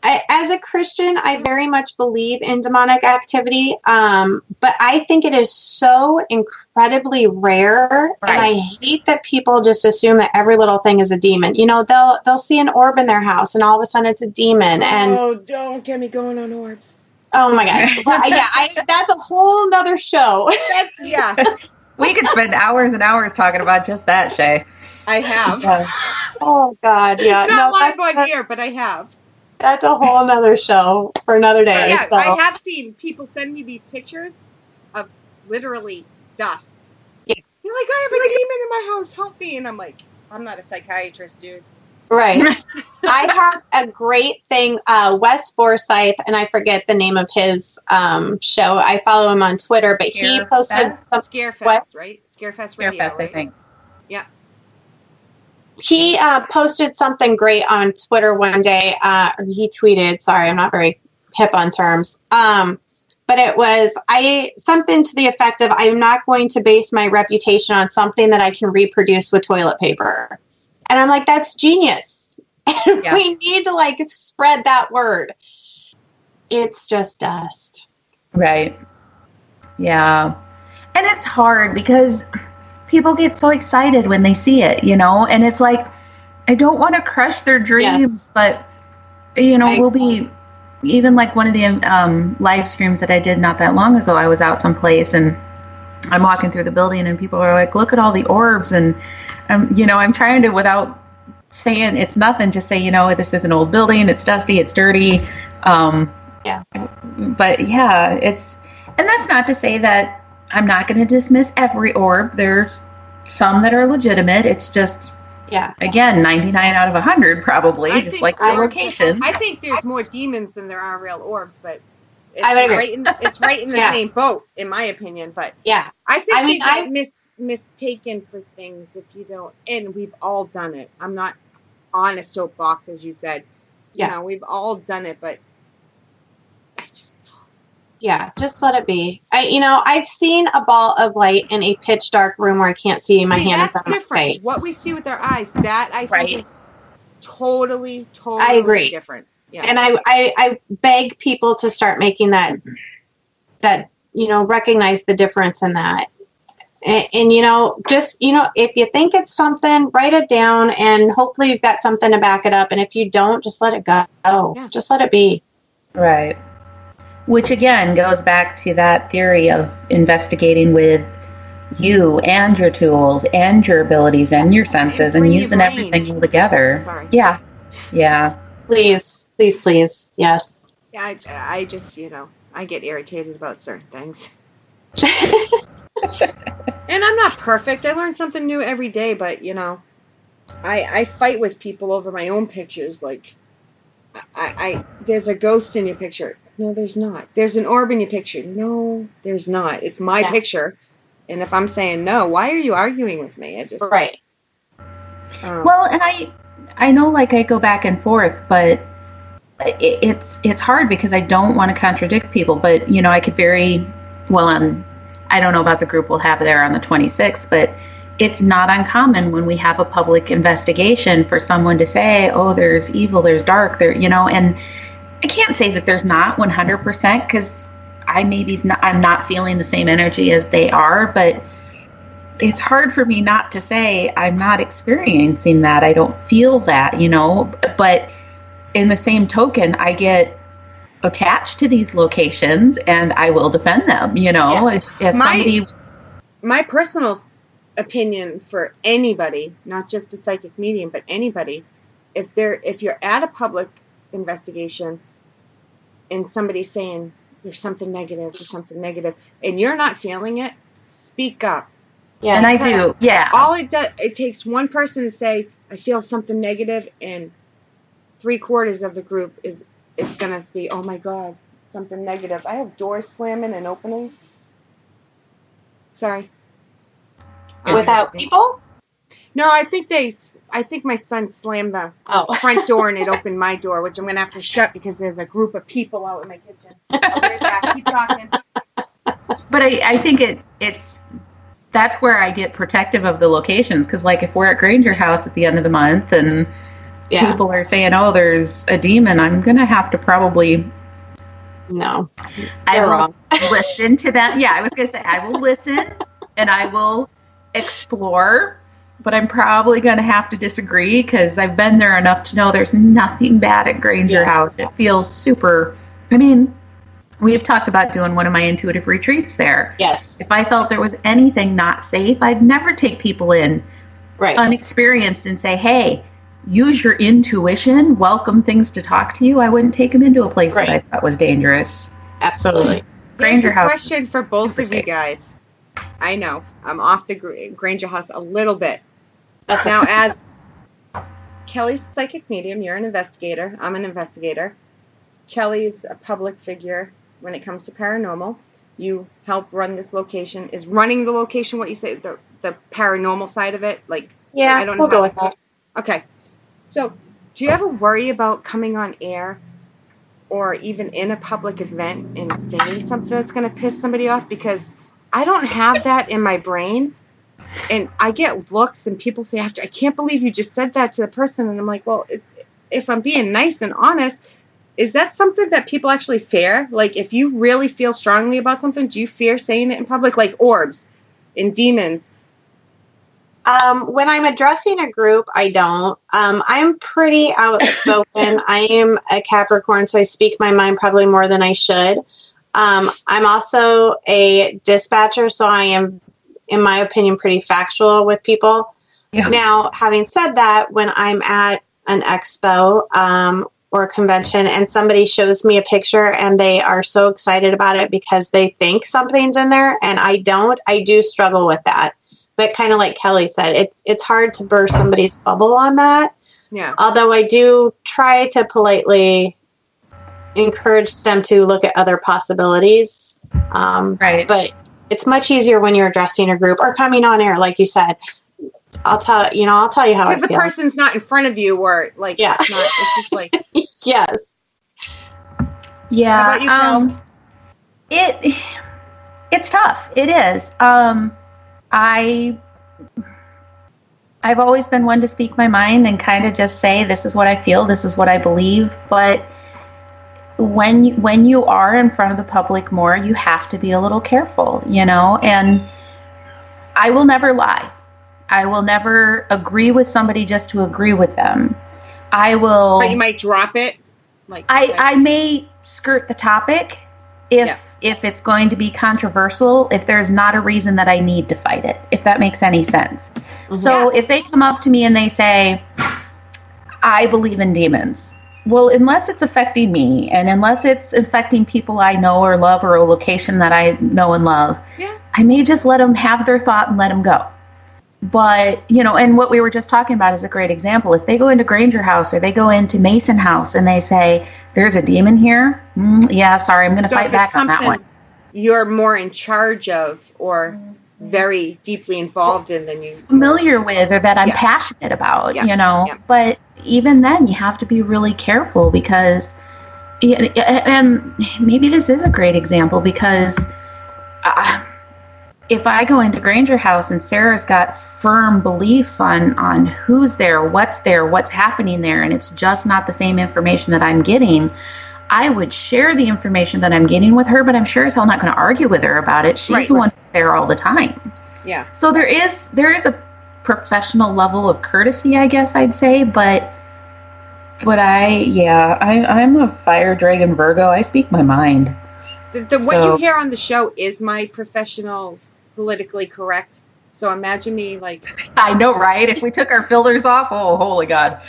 I, as a Christian, I very much believe in demonic activity, but I think it is so incredibly rare, and I hate that people just assume that every little thing is a demon. They'll see an orb in their house, and all of a sudden it's a demon. And don't get me going on orbs. Oh my God! That's a whole nother show. We could spend hours and hours talking about just that, Shea. I have. Oh God, yeah. Not live on here, but I have. That's a whole nother show for another day. Yeah, so. I have seen people send me these pictures of literally dust. Yeah. You're like, I have a demon in my house. Help me! And I'm like, I'm not a psychiatrist, dude. Right. I have a great thing, Wes Forsythe, and I forget the name of his show. I follow him on Twitter, but he posted Scarefest, right? Scarefest Radio, Scarefest, right? I think. Yeah. He posted something great on Twitter one day. He tweeted, sorry, I'm not very hip on terms. But it was something to the effect of, I'm not going to base my reputation on something that I can reproduce with toilet paper. And I'm like, that's genius. Yeah. We need to spread that word. It's just dust. Right. Yeah. And it's hard because people get so excited when they see it, and it's like, I don't want to crush their dreams, but, we'll be, even like one of the live streams that I did not that long ago, I was out someplace and I'm walking through the building and people are like, look at all the orbs. And, I'm trying to, without saying it's nothing, just say, this is an old building. It's dusty. It's dirty. But yeah, and that's not to say that I'm not going to dismiss every orb. There's some that are legitimate. It's just, again, 99 out of 100 probably, just like the location. I think there's more demons than there are real orbs, but it's right in the same boat, in my opinion. But I think they get mistaken for things if you don't, and we've all done it. I'm not on a soapbox, as you said. We've all done it, but just let it be. I've seen a ball of light in a pitch dark room where I can't see my hand in front of my face. What we see with our eyes, that I think is totally I agree. Different. Yeah. And I beg people to start making that recognize the difference in that. And just, if you think it's something, write it down and hopefully you've got something to back it up. And if you don't, just let it go. Yeah. Just let it be. Right. Which again goes back to that theory of investigating with you and your tools and your abilities and your senses and using everything all together. Sorry. Yeah. Yeah. Please. Yes. Yeah. I just, I get irritated about certain things. And I'm not perfect. I learn something new every day, but, I fight with people over my own pictures. Like, there's a ghost in your picture. No, there's not. There's an orb in your picture. No, there's not. It's my picture. And if I'm saying no, why are you arguing with me? Right. Well, and I know, I go back and forth, but it's hard because I don't want to contradict people. But, I could very well, I don't know about the group we'll have there on the 26th, but it's not uncommon when we have a public investigation for someone to say, oh, there's evil, there's dark, and I can't say that there's not 100% because I'm not feeling the same energy as they are, but it's hard for me not to say I'm not experiencing that. I don't feel that, but in the same token, I get attached to these locations and I will defend them, if somebody... My personal opinion for anybody, not just a psychic medium, but anybody, if you're at a public investigation and somebody's saying there's something negative, and you're not feeling it, speak up. Yeah, and I do. Yeah. All it takes one person to say, I feel something negative, and 3/4 of the group is going to be, oh my God, something negative. I have doors slamming and opening. Sorry. Without people? No, I think my son slammed the front door and it opened my door, which I'm going to have to shut because there's a group of people out in my kitchen. I'll be right back. Keep talking. But I think that's where I get protective of the locations, because like if we're at Granger House at the end of the month and people are saying, oh, there's a demon, I'm going to have to probably... No. I will listen to them. Yeah, I was going to say, I will listen and I will explore, but I'm probably going to have to disagree because I've been there enough to know there's nothing bad at Granger House. It feels super... I mean, we've talked about doing one of my intuitive retreats there. Yes. If I felt there was anything not safe, I'd never take people in unexperienced and say, hey, use your intuition, welcome things to talk to you. I wouldn't take them into a place that I thought was dangerous. Absolutely. Granger House. Question for both of you guys. I know I'm off the Granger House a little bit. Now, as Kelly's a psychic medium, you're an investigator. I'm an investigator. Kelly's a public figure when it comes to paranormal. You help run this location. Is running the location what you say, the paranormal side of it? Like, yeah, I don't know. We'll go with that. Okay. So, do you ever worry about coming on air or even in a public event and saying something that's going to piss somebody off? Because I don't have that in my brain. And I get looks and people say after, I can't believe you just said that to the person. And I'm like, well, if I'm being nice and honest, is that something that people actually fear? Like, if you really feel strongly about something, do you fear saying it in public? Like orbs and demons. When I'm addressing a group, I don't. I'm pretty outspoken. I am a Capricorn, so I speak my mind probably more than I should. I'm also a dispatcher, so I am, in my opinion, pretty factual with people. Yeah. Now, having said that, when I'm at an expo or a convention and somebody shows me a picture and they are so excited about it because they think something's in there and I don't, I do struggle with that. But kind of like Kelly said, it's hard to burst somebody's bubble on that. Yeah. Although I do try to politely encourage them to look at other possibilities. Right. But it's much easier when you're addressing a group or coming on air, like you said. I'll tell you how I feel. Because the person's not in front of you, or like it's just like yes. Yeah. How about you, Kel? It's tough. It is. I've always been one to speak my mind and kind of just say, this is what I feel, this is what I believe. But when you are in front of the public more, you have to be a little careful, and I will never lie. I will never agree with somebody just to agree with them. I will. But you might drop it. I may skirt the topic if it's going to be controversial, if there's not a reason that I need to fight it, if that makes any sense. Mm-hmm. So if they come up to me and they say, I believe in demons. Well, unless it's affecting me and unless it's affecting people I know or love or a location that I know and love, I may just let them have their thought and let them go. But, and what we were just talking about is a great example. If they go into Granger House or they go into Mason House and they say, there's a demon here. Sorry, I'm going to fight back on that one. You're more in charge of or very deeply involved in than you familiar with or that I'm passionate about, But even then, you have to be really careful because, and maybe this is a great example because if I go into Granger House and Sarah's got firm beliefs on who's there, what's happening there, and it's just not the same information that I'm getting, I would share the information that I'm getting with her, but I'm sure as hell not going to argue with her about it. She's the one there all the time. Yeah. So there is a professional level of courtesy, I guess I'd say, but I'm a fire dragon Virgo. I speak my mind. What you hear on the show is my professional, politically correct. So imagine me like... I know, right? If we took our filters off, oh, holy God.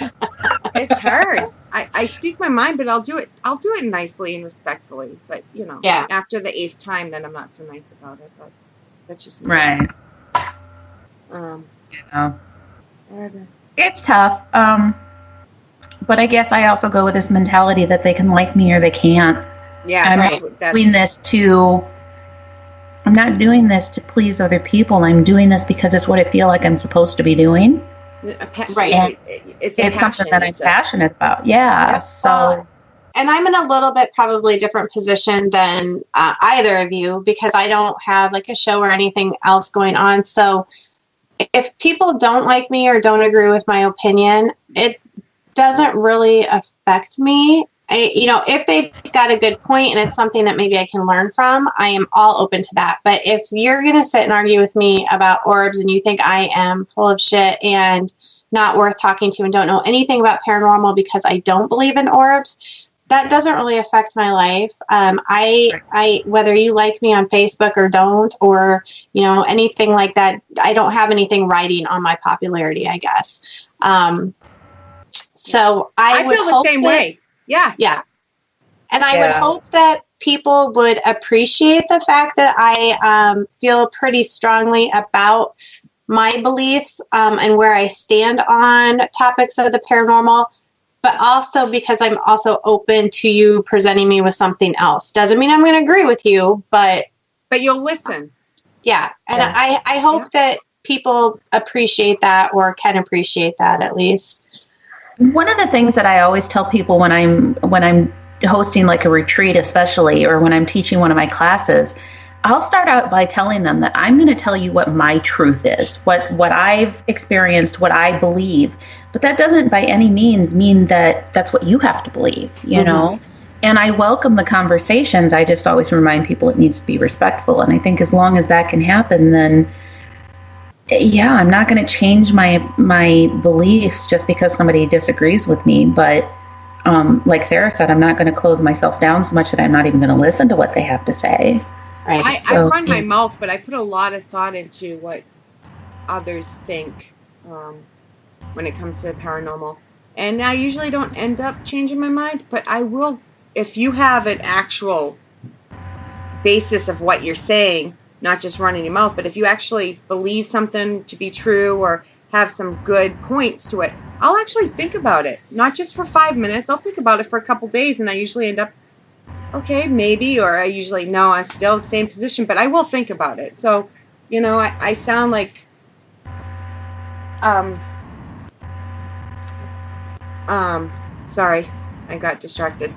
It's hard. I speak my mind, but I'll do it nicely and respectfully. But, after the 8th time, then I'm not so nice about it. But that's just me. Right. It's tough. But I guess I also go with this mentality that they can like me or they can't. Yeah, I'm not doing this to please other people. I'm doing this because it's what I feel like I'm supposed to be doing. Right. And it's something that I'm passionate about. Yeah. Yep. So, and I'm in a little bit probably different position than either of you because I don't have like a show or anything else going on. So if people don't like me or don't agree with my opinion, it doesn't really affect me. If they've got a good point and it's something that maybe I can learn from, I am all open to that. But if you're going to sit and argue with me about orbs and you think I am full of shit and not worth talking to and don't know anything about paranormal because I don't believe in orbs, that doesn't really affect my life. I whether you like me on Facebook or don't, or, anything like that, I don't have anything riding on my popularity, I guess. So I feel the same way. Yeah. Yeah. And I would hope that people would appreciate the fact that I feel pretty strongly about my beliefs and where I stand on topics of the paranormal, but also because I'm also open to you presenting me with something else. Doesn't mean I'm going to agree with you, but you'll listen. Yeah. And I hope that people appreciate that or can appreciate that at least. One of the things that I always tell people when I'm hosting like a retreat, especially, or when I'm teaching one of my classes, I'll start out by telling them that I'm going to tell you what my truth is, what I've experienced, what I believe. But that doesn't by any means mean that that's what you have to believe, you know? And I welcome the conversations. I just always remind people it needs to be respectful. And I think as long as that can happen, then I'm not going to change my beliefs just because somebody disagrees with me. But like Sarah said, I'm not going to close myself down so much that I'm not even going to listen to what they have to say. Right. I run my mouth, but I put a lot of thought into what others think when it comes to paranormal. And I usually don't end up changing my mind, but I will if you have an actual basis of what you're saying. Not just running your mouth, but if you actually believe something to be true or have some good points to it, I'll actually think about it. Not just for 5 minutes. I'll think about it for a couple days, and I usually end up, okay, maybe, or I usually, no, I'm still in the same position, but I will think about it. So, I sound like, sorry, I got distracted.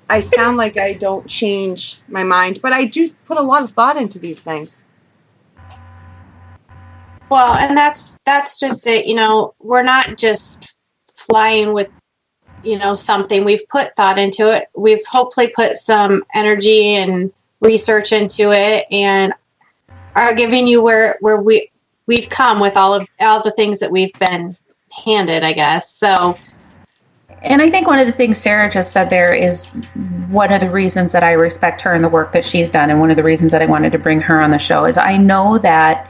I sound like I don't change my mind, but I do put a lot of thought into these things. Well, and that's just it. We're not just flying with, something. We've put thought into it. We've hopefully put some energy and research into it, and are giving you where we've come with all the things that we've been handed, I guess. So. And I think one of the things Sarah just said there is one of the reasons that I respect her and the work that she's done. And one of the reasons that I wanted to bring her on the show is I know that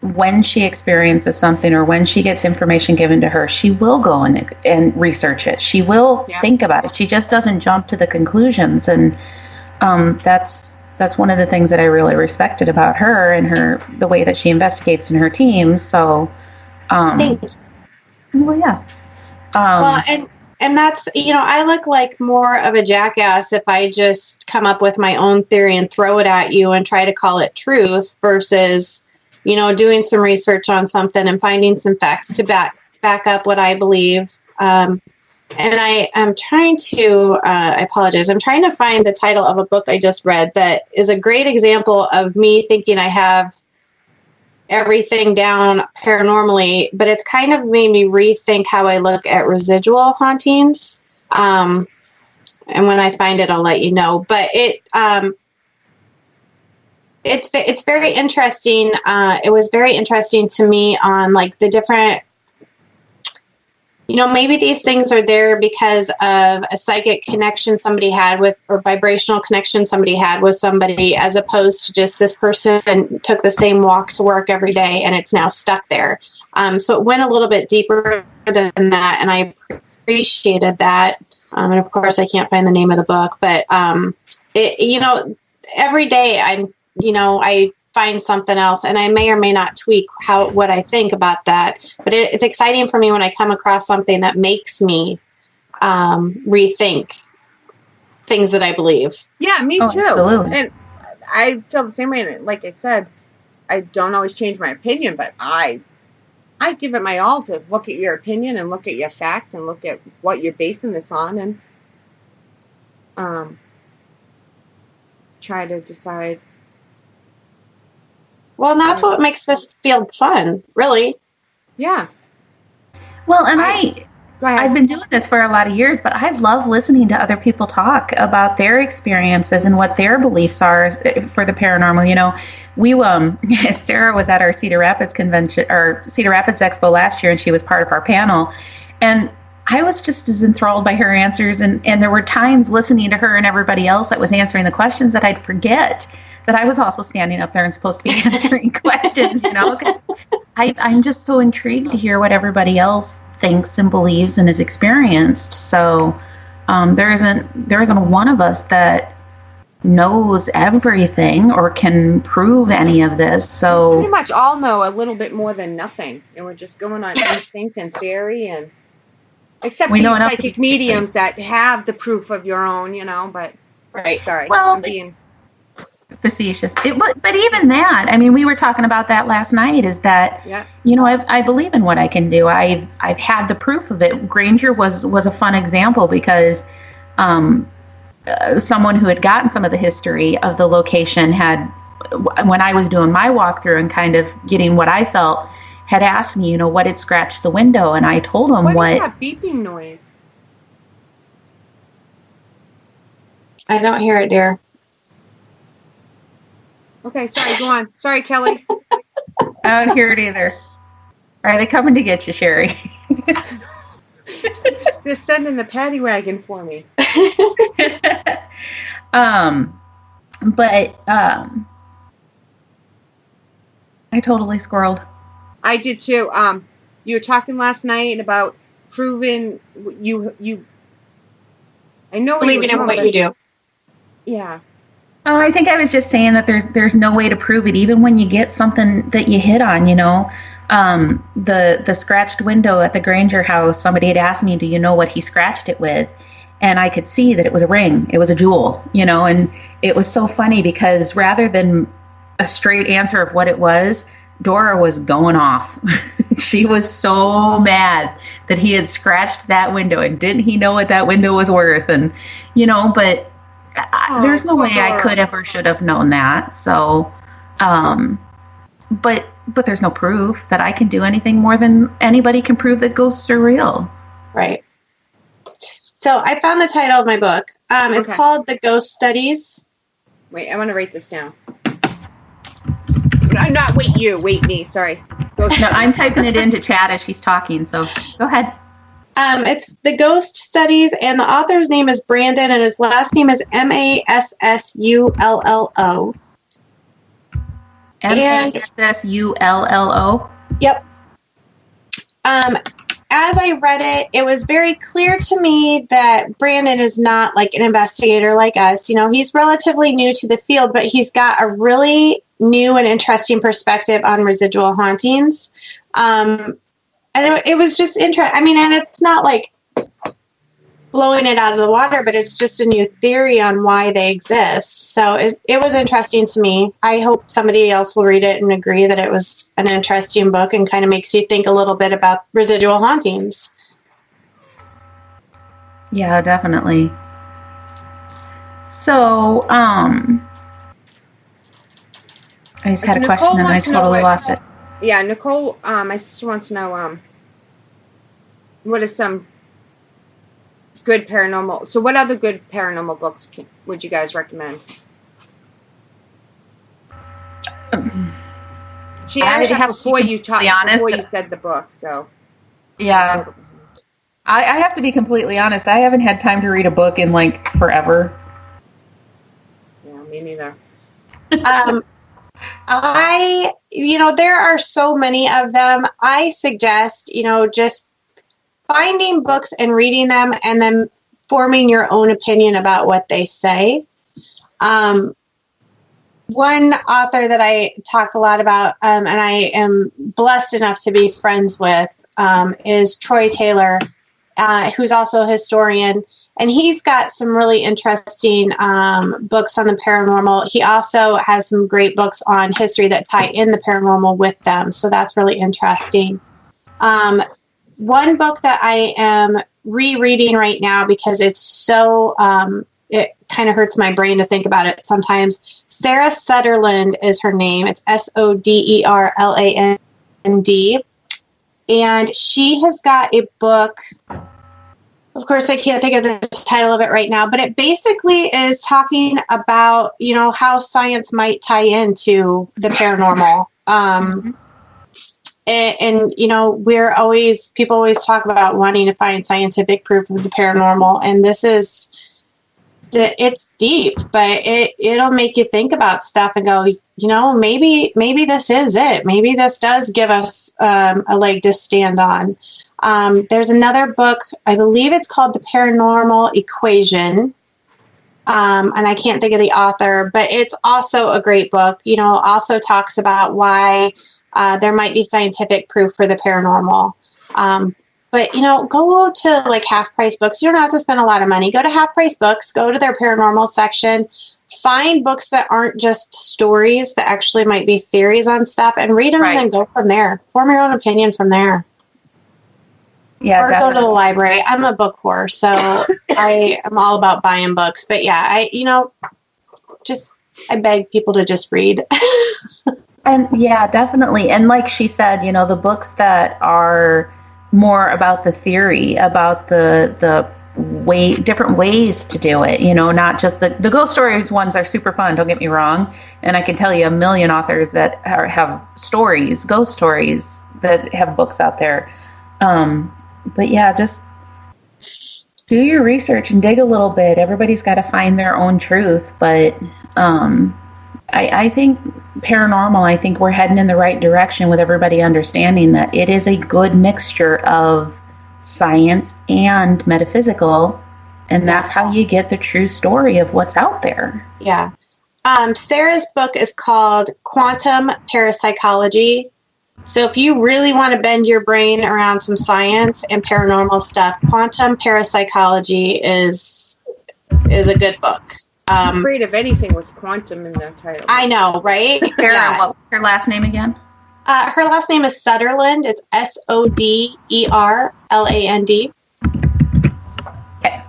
when she experiences something or when she gets information given to her, she will go and research it. She will think about it. She just doesn't jump to the conclusions. And that's one of the things that I really respected about her and the way that she investigates in her team. So, thank you. Well, yeah. Well, and that's, I look like more of a jackass if I just come up with my own theory and throw it at you and try to call it truth versus, doing some research on something and finding some facts to back up what I believe. And I am trying to, I apologize, I'm trying to find the title of a book I just read that is a great example of me thinking I have everything down paranormally, but it's kind of made me rethink how I look at residual hauntings. And when I find it, I'll let you know. But it's very interesting. It was very interesting to me on like the different, maybe these things are there because of a psychic connection somebody had with, or vibrational connection somebody had with somebody, as opposed to just this person took the same walk to work every day and it's now stuck there. So it went a little bit deeper than that, and I appreciated that. And of course, I can't find the name of the book, but every day I find something else, and I may or may not tweak what I think about that. But it's exciting for me when I come across something that makes me rethink things that I believe. Yeah, me too. Absolutely. And I feel the same way. And like I said, I don't always change my opinion, but I give it my all to look at your opinion and look at your facts and look at what you're basing this on, and try to decide. Well, and that's what makes this field fun, really. Yeah. Well, and Go ahead. I've been doing this for a lot of years, but I love listening to other people talk about their experiences and what their beliefs are for the paranormal. We Sarah was at our Cedar Rapids convention, or Cedar Rapids Expo last year, and she was part of our panel, and I was just as enthralled by her answers, and there were times listening to her and everybody else that was answering the questions that I'd forget that I was also standing up there and supposed to be answering questions, because I'm just so intrigued to hear what everybody else thinks and believes and has experienced. So there isn't one of us that knows everything or can prove any of this. So we pretty much all know a little bit more than nothing, and we're just going on instinct and theory, and except we know psychic mediums that have the proof of your own, but right. Sorry, well, I'm being facetious. But even that, we were talking about that last night, is that, yeah. I believe in what I can do. I've had the proof of it. Granger was a fun example because someone who had gotten some of the history of the location had, when I was doing my walkthrough and kind of getting what I felt, had asked me, what had scratched the window, and I told him what is that beeping noise? I don't hear it, dear. Okay, sorry, go on. Sorry, Kelly. I don't hear it either. Are they coming to get you, Sherry? They're sending the paddy wagon for me. But I totally squirreled. I did too. You were talking last night about proving you. I know believing in what you do. Yeah. Oh, I think I was just saying that there's no way to prove it, even when you get something that you hit on, the scratched window at the Granger House. Somebody had asked me, do you know what he scratched it with? And I could see that it was a ring. It was a jewel, and it was so funny because rather than a straight answer of what it was, Dora was going off. She was so mad that he had scratched that window, and didn't he know what that window was worth? And, but there's no way I could have or should have known that. So, but there's no proof that I can do anything more than anybody can prove that ghosts are real. Right. So I found the title of my book. It's called The Ghost Studies. Wait, I want to write this down. Wait me, sorry. No, I'm typing it into chat as she's talking, so go ahead. It's The Ghost Studies, and the author's name is Brandon, and his last name is Massullo. Massullo? Yep. As I read it, it was very clear to me that Brandon is not like an investigator like us. He's relatively new to the field, but he's got a really new and interesting perspective on residual hauntings. And it was just interesting. And it's not like blowing it out of the water, but it's just a new theory on why they exist. So it was interesting to me. I hope somebody else will read it and agree that it was an interesting book and kind of makes you think a little bit about residual hauntings. Yeah, definitely. So, I just had a question and I totally lost it. Yeah, Nicole, my sister wants to know, what is some good paranormal. So what other good paranormal books would you guys recommend? She asked before you said the book, so. Yeah. I have to be completely honest. I haven't had time to read a book in like forever. Yeah, me neither. There are so many of them. I suggest, just finding books and reading them and then forming your own opinion about what they say. One author that I talk a lot about, and I am blessed enough to be friends with, is Troy Taylor, who's also a historian. And he's got some really interesting books on the paranormal. He also has some great books on history that tie in the paranormal with them. So that's really interesting. One book that I am rereading right now because it's so, it kind of hurts my brain to think about it sometimes. Sarah Sutherland is her name. It's Soderland. And she has got a book. Of course, I can't think of the title of it right now, but it basically is talking about, how science might tie into the paranormal. People always talk about wanting to find scientific proof of the paranormal. And it's deep, but it'll make you think about stuff and go, maybe this is it. Maybe this does give us a leg to stand on. There's another book, I believe it's called The Paranormal Equation. And I can't think of the author, but it's also a great book, also talks about why there might be scientific proof for the paranormal. But, go to like Half Price Books. You don't have to spend a lot of money. Go to Half Price Books, go to their paranormal section, find books that aren't just stories, that actually might be theories on stuff, and read them and then go from there. Form your own opinion from there. Yeah, or definitely. Go to the library. I'm a book whore, so I am all about buying books. But yeah, I beg people to just read. And yeah, definitely. And like she said, the books that are more about the theory, about the different ways to do it, not just the ghost stories ones are super fun, don't get me wrong. And I can tell you a million authors that have ghost stories that have books out there. But yeah, just do your research and dig a little bit. Everybody's got to find their own truth. But I think paranormal, we're heading in the right direction with everybody understanding that it is a good mixture of science and metaphysical. And that's how you get the true story of what's out there. Yeah. Sarah's book is called Quantum Parapsychology. So if you really want to bend your brain around some science and paranormal stuff, Quantum Parapsychology is a good book. I'm afraid of anything with quantum in the title. I know, right? Sarah, what was her last name again? Her last name is Sutherland. It's Soderland. Okay.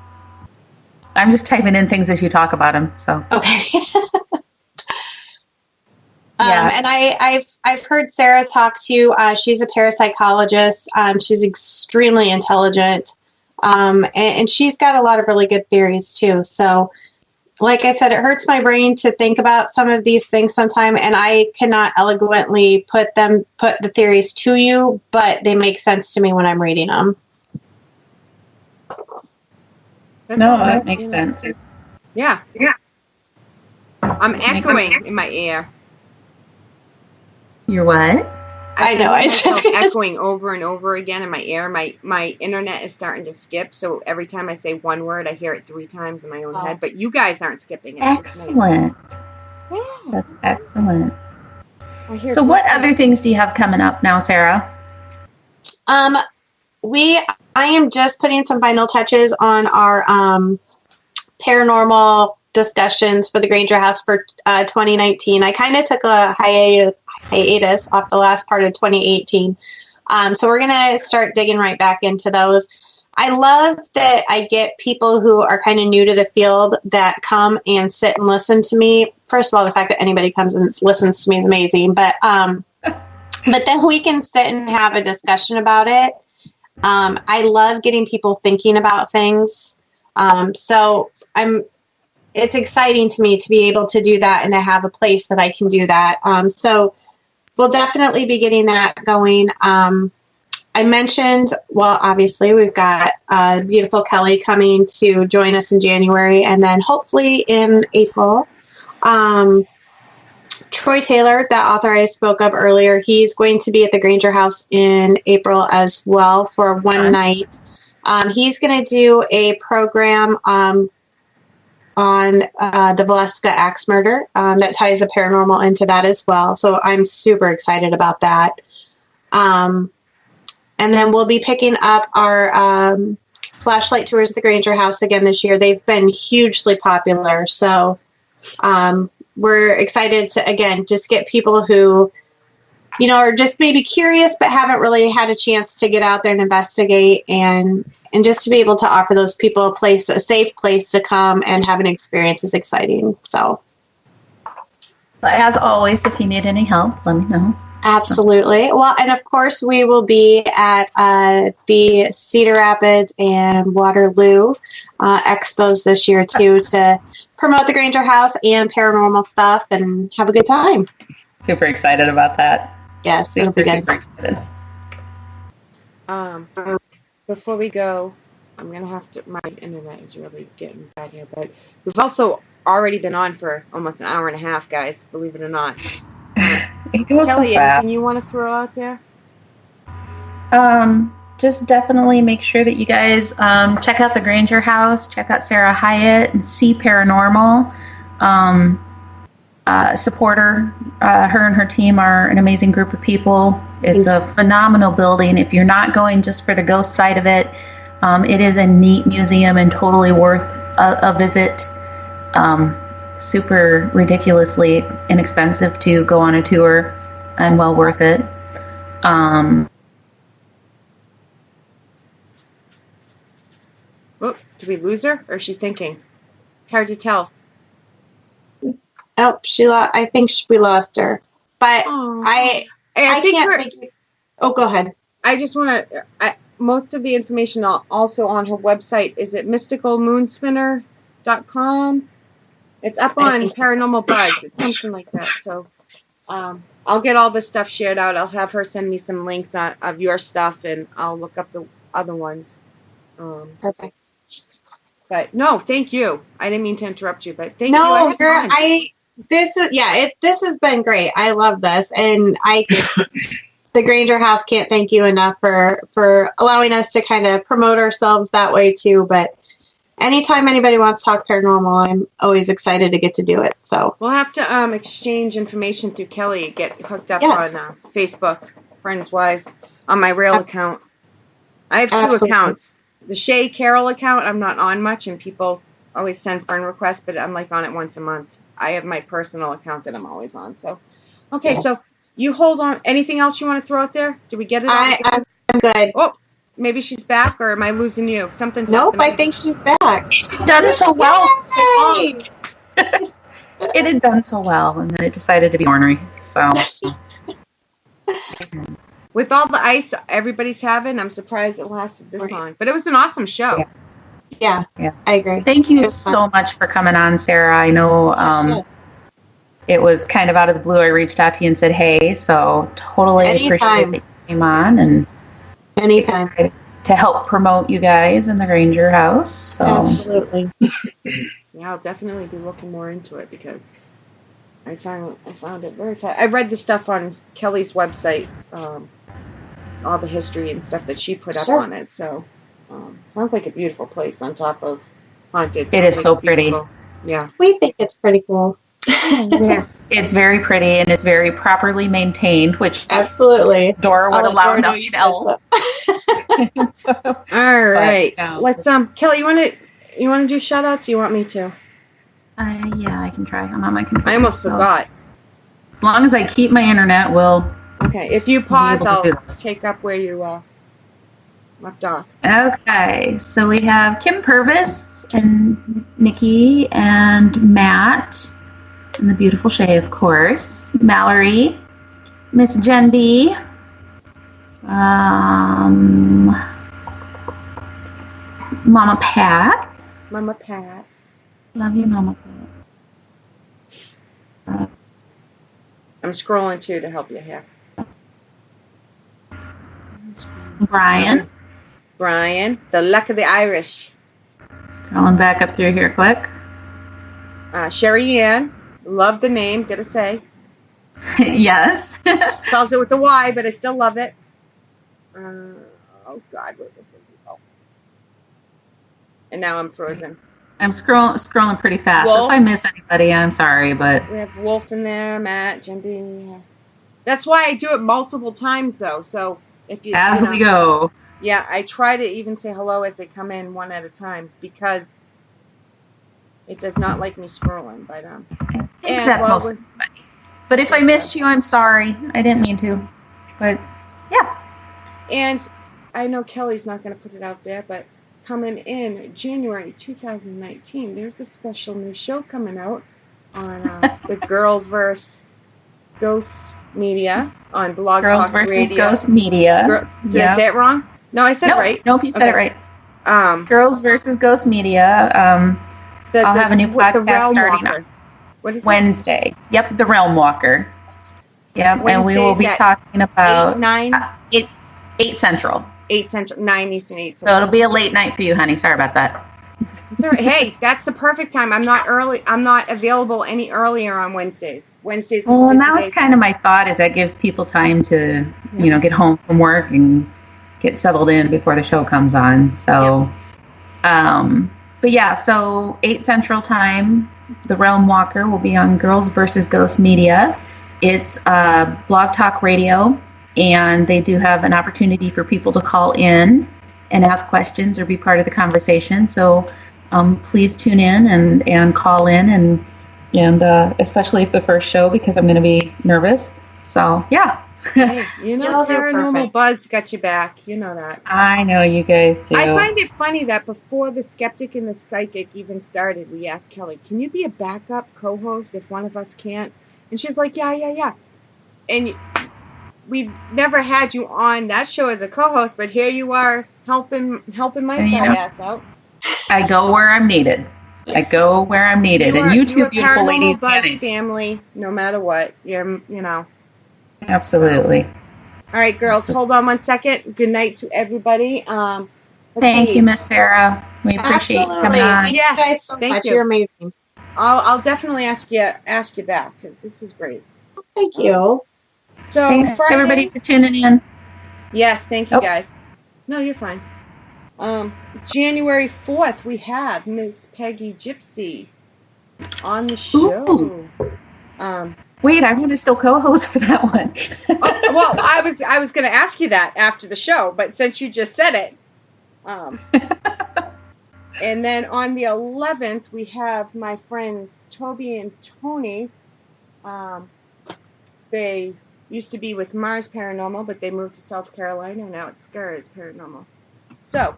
I'm just typing in things as you talk about them. So okay. And I've heard Sarah talk to. She's a parapsychologist. She's extremely intelligent, and she's got a lot of really good theories too. So, like I said, it hurts my brain to think about some of these things sometime, and I cannot eloquently put the theories to you, but they make sense to me when I'm reading them. That makes sense. Yeah. I'm echoing in my ear. You're what? I know. I myself echoing over and over again in my ear. My internet is starting to skip, so every time I say one word, I hear it 3 times in my own head. But you guys aren't skipping it. Excellent. Yeah. That's excellent. So what other things do you have coming up now, Sarah? I am just putting some final touches on our paranormal discussions for the Grainger House for 2019. I kind of took a hiatus off the last part of 2018. So we're going to start digging right back into those. I love that I get people who are kind of new to the field that come and sit and listen to me. First of all, the fact that anybody comes and listens to me is amazing, but then we can sit and have a discussion about it. I love getting people thinking about things. So it's exciting to me to be able to do that and to have a place that I can do that. So we'll definitely be getting that going. I mentioned, well, obviously we've got beautiful Kelly coming to join us in January, and then hopefully in April. Troy Taylor, that author I spoke of earlier, he's going to be at the Granger House in April as well for one night. He's going to do a program on the Valeska axe murder that ties the paranormal into that as well. So I'm super excited about that. And then we'll be picking up our flashlight tours at the Granger House again this year. They've been hugely popular. So we're excited to, again, just get people who, are just maybe curious but haven't really had a chance to get out there and investigate, and just to be able to offer those people a safe place to come and have an experience is exciting. So, as always, if you need any help, let me know. Absolutely. Well, and of course, we will be at the Cedar Rapids and Waterloo expos this year, too, to promote the Granger House and paranormal stuff and have a good time. Super excited about that. Yes, it'll be good. Super excited. Before we go, I'm going to have to, my internet is really getting bad here, but we've also already been on for almost an hour and a half, guys, believe it or not. It goes Kelly, so fast. anything you want to throw out there? Just definitely make sure that you guys check out the Granger House, check out Sarah Hyatt, and see Paranormal. Support her. Her and her team are an amazing group of people. It's a phenomenal building. If you're not going just for the ghost side of it, it is a neat museum and totally worth a visit. Super ridiculously inexpensive to go on a tour and well worth it. Oh, did we lose her, or is she thinking? It's hard to tell. Oh, I think we lost her. But I can't think. Oh, go ahead. I just want to. Most of the information also on her website. Is it mysticalmoonspinner.com? It's up on Paranormal Buzz. It's something like that. So I'll get all this stuff shared out. I'll have her send me some links of your stuff, and I'll look up the other ones. Perfect. But no, thank you. I didn't mean to interrupt you, but thank you. This has been great. I love this, and the Granger House can't thank you enough for allowing us to kind of promote ourselves that way too. But anytime anybody wants to talk paranormal, I'm always excited to get to do it. So we'll have to exchange information through Kelly. Get hooked up on Facebook, friends-wise, on my Rail account. I have two accounts. The Shea Carol account, I'm not on much, and people always send friend requests, but I'm on it once a month. I have my personal account that I'm always on. So, okay, so you hold on. Anything else you want to throw out there? Did we get it? I'm good. Oh, maybe she's back, or am I losing you? Something's Nope, happening. I think she's back. She's done so well. It had done so well, and then it decided to be ornery. So, with all the ice everybody's having, I'm surprised it lasted this long. But it was an awesome show. Yeah, I agree. Thank you so much for coming on, Sarah. I know it was kind of out of the blue. I reached out to you and said, hey, so totally appreciate that you came on. And anytime. To help promote you guys in the Granger House. So. Absolutely. Yeah, I'll definitely be looking more into it because I found it very fast. I read the stuff on Kelly's website, all the history and stuff that she put up on it. So sounds like a beautiful place on top of haunted. It is so pretty. Yeah, we think it's pretty cool. Yes, it's very pretty and it's very properly maintained, which absolutely Dora would allow nothing else. All right, let's Kelly, you want to do shout outs? You want me to? Yeah, I can try. I'm on my computer. I almost forgot. As long as I keep my internet, we'll. Okay, if you pause, I'll take up where you left off. Okay, so we have Kim Purvis and Nikki and Matt and the beautiful Shea, of course. Mallory, Miss Jen B. Mama Pat. Mama Pat. Love you, Mama. I'm scrolling too to help you here. Brian. Brian, the luck of the Irish. Scrolling back up through here quick. Sherry Ann, love the name, gotta say. Yes. She spells it with a Y, but I still love it. Oh God, where is it? Oh. And now I'm frozen. I'm scrolling pretty fast. Wolf. If I miss anybody, I'm sorry, but We have Wolf in there, Matt, Jimby. That's why I do it multiple times, though. So if you as we go. Yeah, I try to even say hello as they come in one at a time because it does not like me scrolling. But I think that's most everybody. But if I missed you, I'm sorry. I didn't mean to. But yeah. And I know Kelly's not going to put it out there, but coming in January 2019, there's a special new show coming out on the Girls vs. Ghosts Media on Blog Girls Talk versus Radio. Ghost Media. Did I say it wrong? No, I said it right. Nope, you said it right. Girls versus Ghost Media. I'll have a new podcast starting on What is Wednesdays. Yep, the Realm Walker. Yep, Wednesdays and we will be talking about 8 Central. 8 Central, 9 Eastern, 8 So Central. it'll be a late night for you, honey. Sorry about that. It's all right. Hey, that's the perfect time. I'm not early. I'm not available any earlier on Wednesdays. Wednesdays. Is Well, and that busy was day. kind of my thought, is that gives people time to, get home from work and get settled in before the show comes on. So, but yeah, so 8 Central Time, the Realm Walker will be on Girls versus Ghost Media. It's Blog Talk Radio, and they do have an opportunity for people to call in and ask questions or be part of the conversation. So please tune in and call in, and especially if the first show, because I'm going to be nervous. So, yeah. Hey, you know, Y'all do Paranormal perfect. Buzz got you back. You know that. I know you guys do. I find it funny that before the Skeptic and the Psychic even started, we asked Kelly, can you be a backup co-host if one of us can't? And she's like, yeah. And we've never had you on that show as a co-host, but here you are helping my side ass out. I go where I'm needed. Yes. I go where I'm needed. You and are, you two you're beautiful Paranormal ladies Buzz get it. family, no matter what. You're, Absolutely. All right, girls, hold on one second. Good night to everybody. Thank you, Miss Sarah. We appreciate you coming on. Thank Yes, you guys so thank much. you. You're amazing. I'll definitely ask you back because this was great. Thank you. So Thanks, Friday, everybody, for tuning in. Yes, thank you Oh. guys. No, you're fine. January 4th, we have Miss Peggy Gypsy on the show. Ooh. Um, Wait, I want to still co-host for that one. well, I was going to ask you that after the show, but since you just said it. And then on the 11th, we have my friends Toby and Tony. They used to be with Mars Paranormal, but they moved to South Carolina, and now it's Scars Paranormal. So,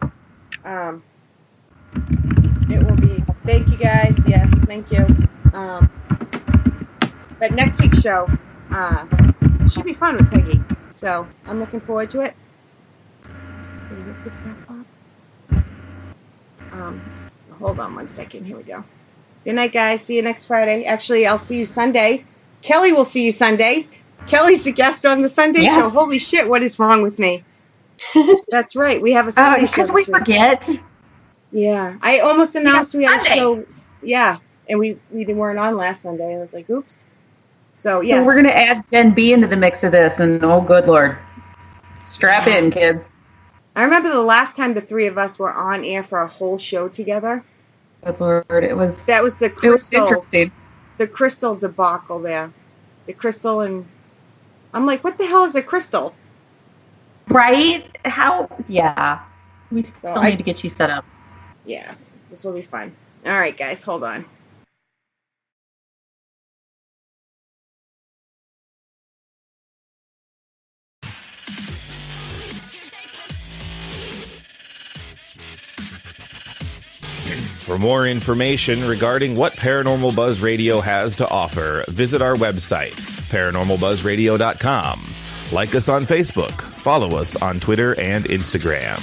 it will be, thank you guys, yes, thank you. But next week's show should be fun with Peggy, so I'm looking forward to it. Can we get this back up? Hold on one second, here we go. Good night, guys, see you next Friday. Actually, I'll see you Sunday. Kelly will see you Sunday. Kelly's a guest on the Sunday show. Holy shit, what is wrong with me? That's right, we have a Sunday show. Because we forget. Yeah, I almost announced we had a Sunday. show. Yeah, and we weren't on last Sunday. I was like, oops. So, yes. So we're going to add Gen B into the mix of this, and oh, good Lord. Strap in, kids. I remember the last time the three of us were on air for a whole show together. Good Lord, That was the it was crystal, interesting. the crystal debacle there. The crystal, and I'm like, what the hell is a crystal? Right? How? Yeah. We still need to get you set up. Yes, this will be fun. All right, guys, hold on. For more information regarding what Paranormal Buzz Radio has to offer, visit our website, paranormalbuzzradio.com. Like us on Facebook, follow us on Twitter and Instagram.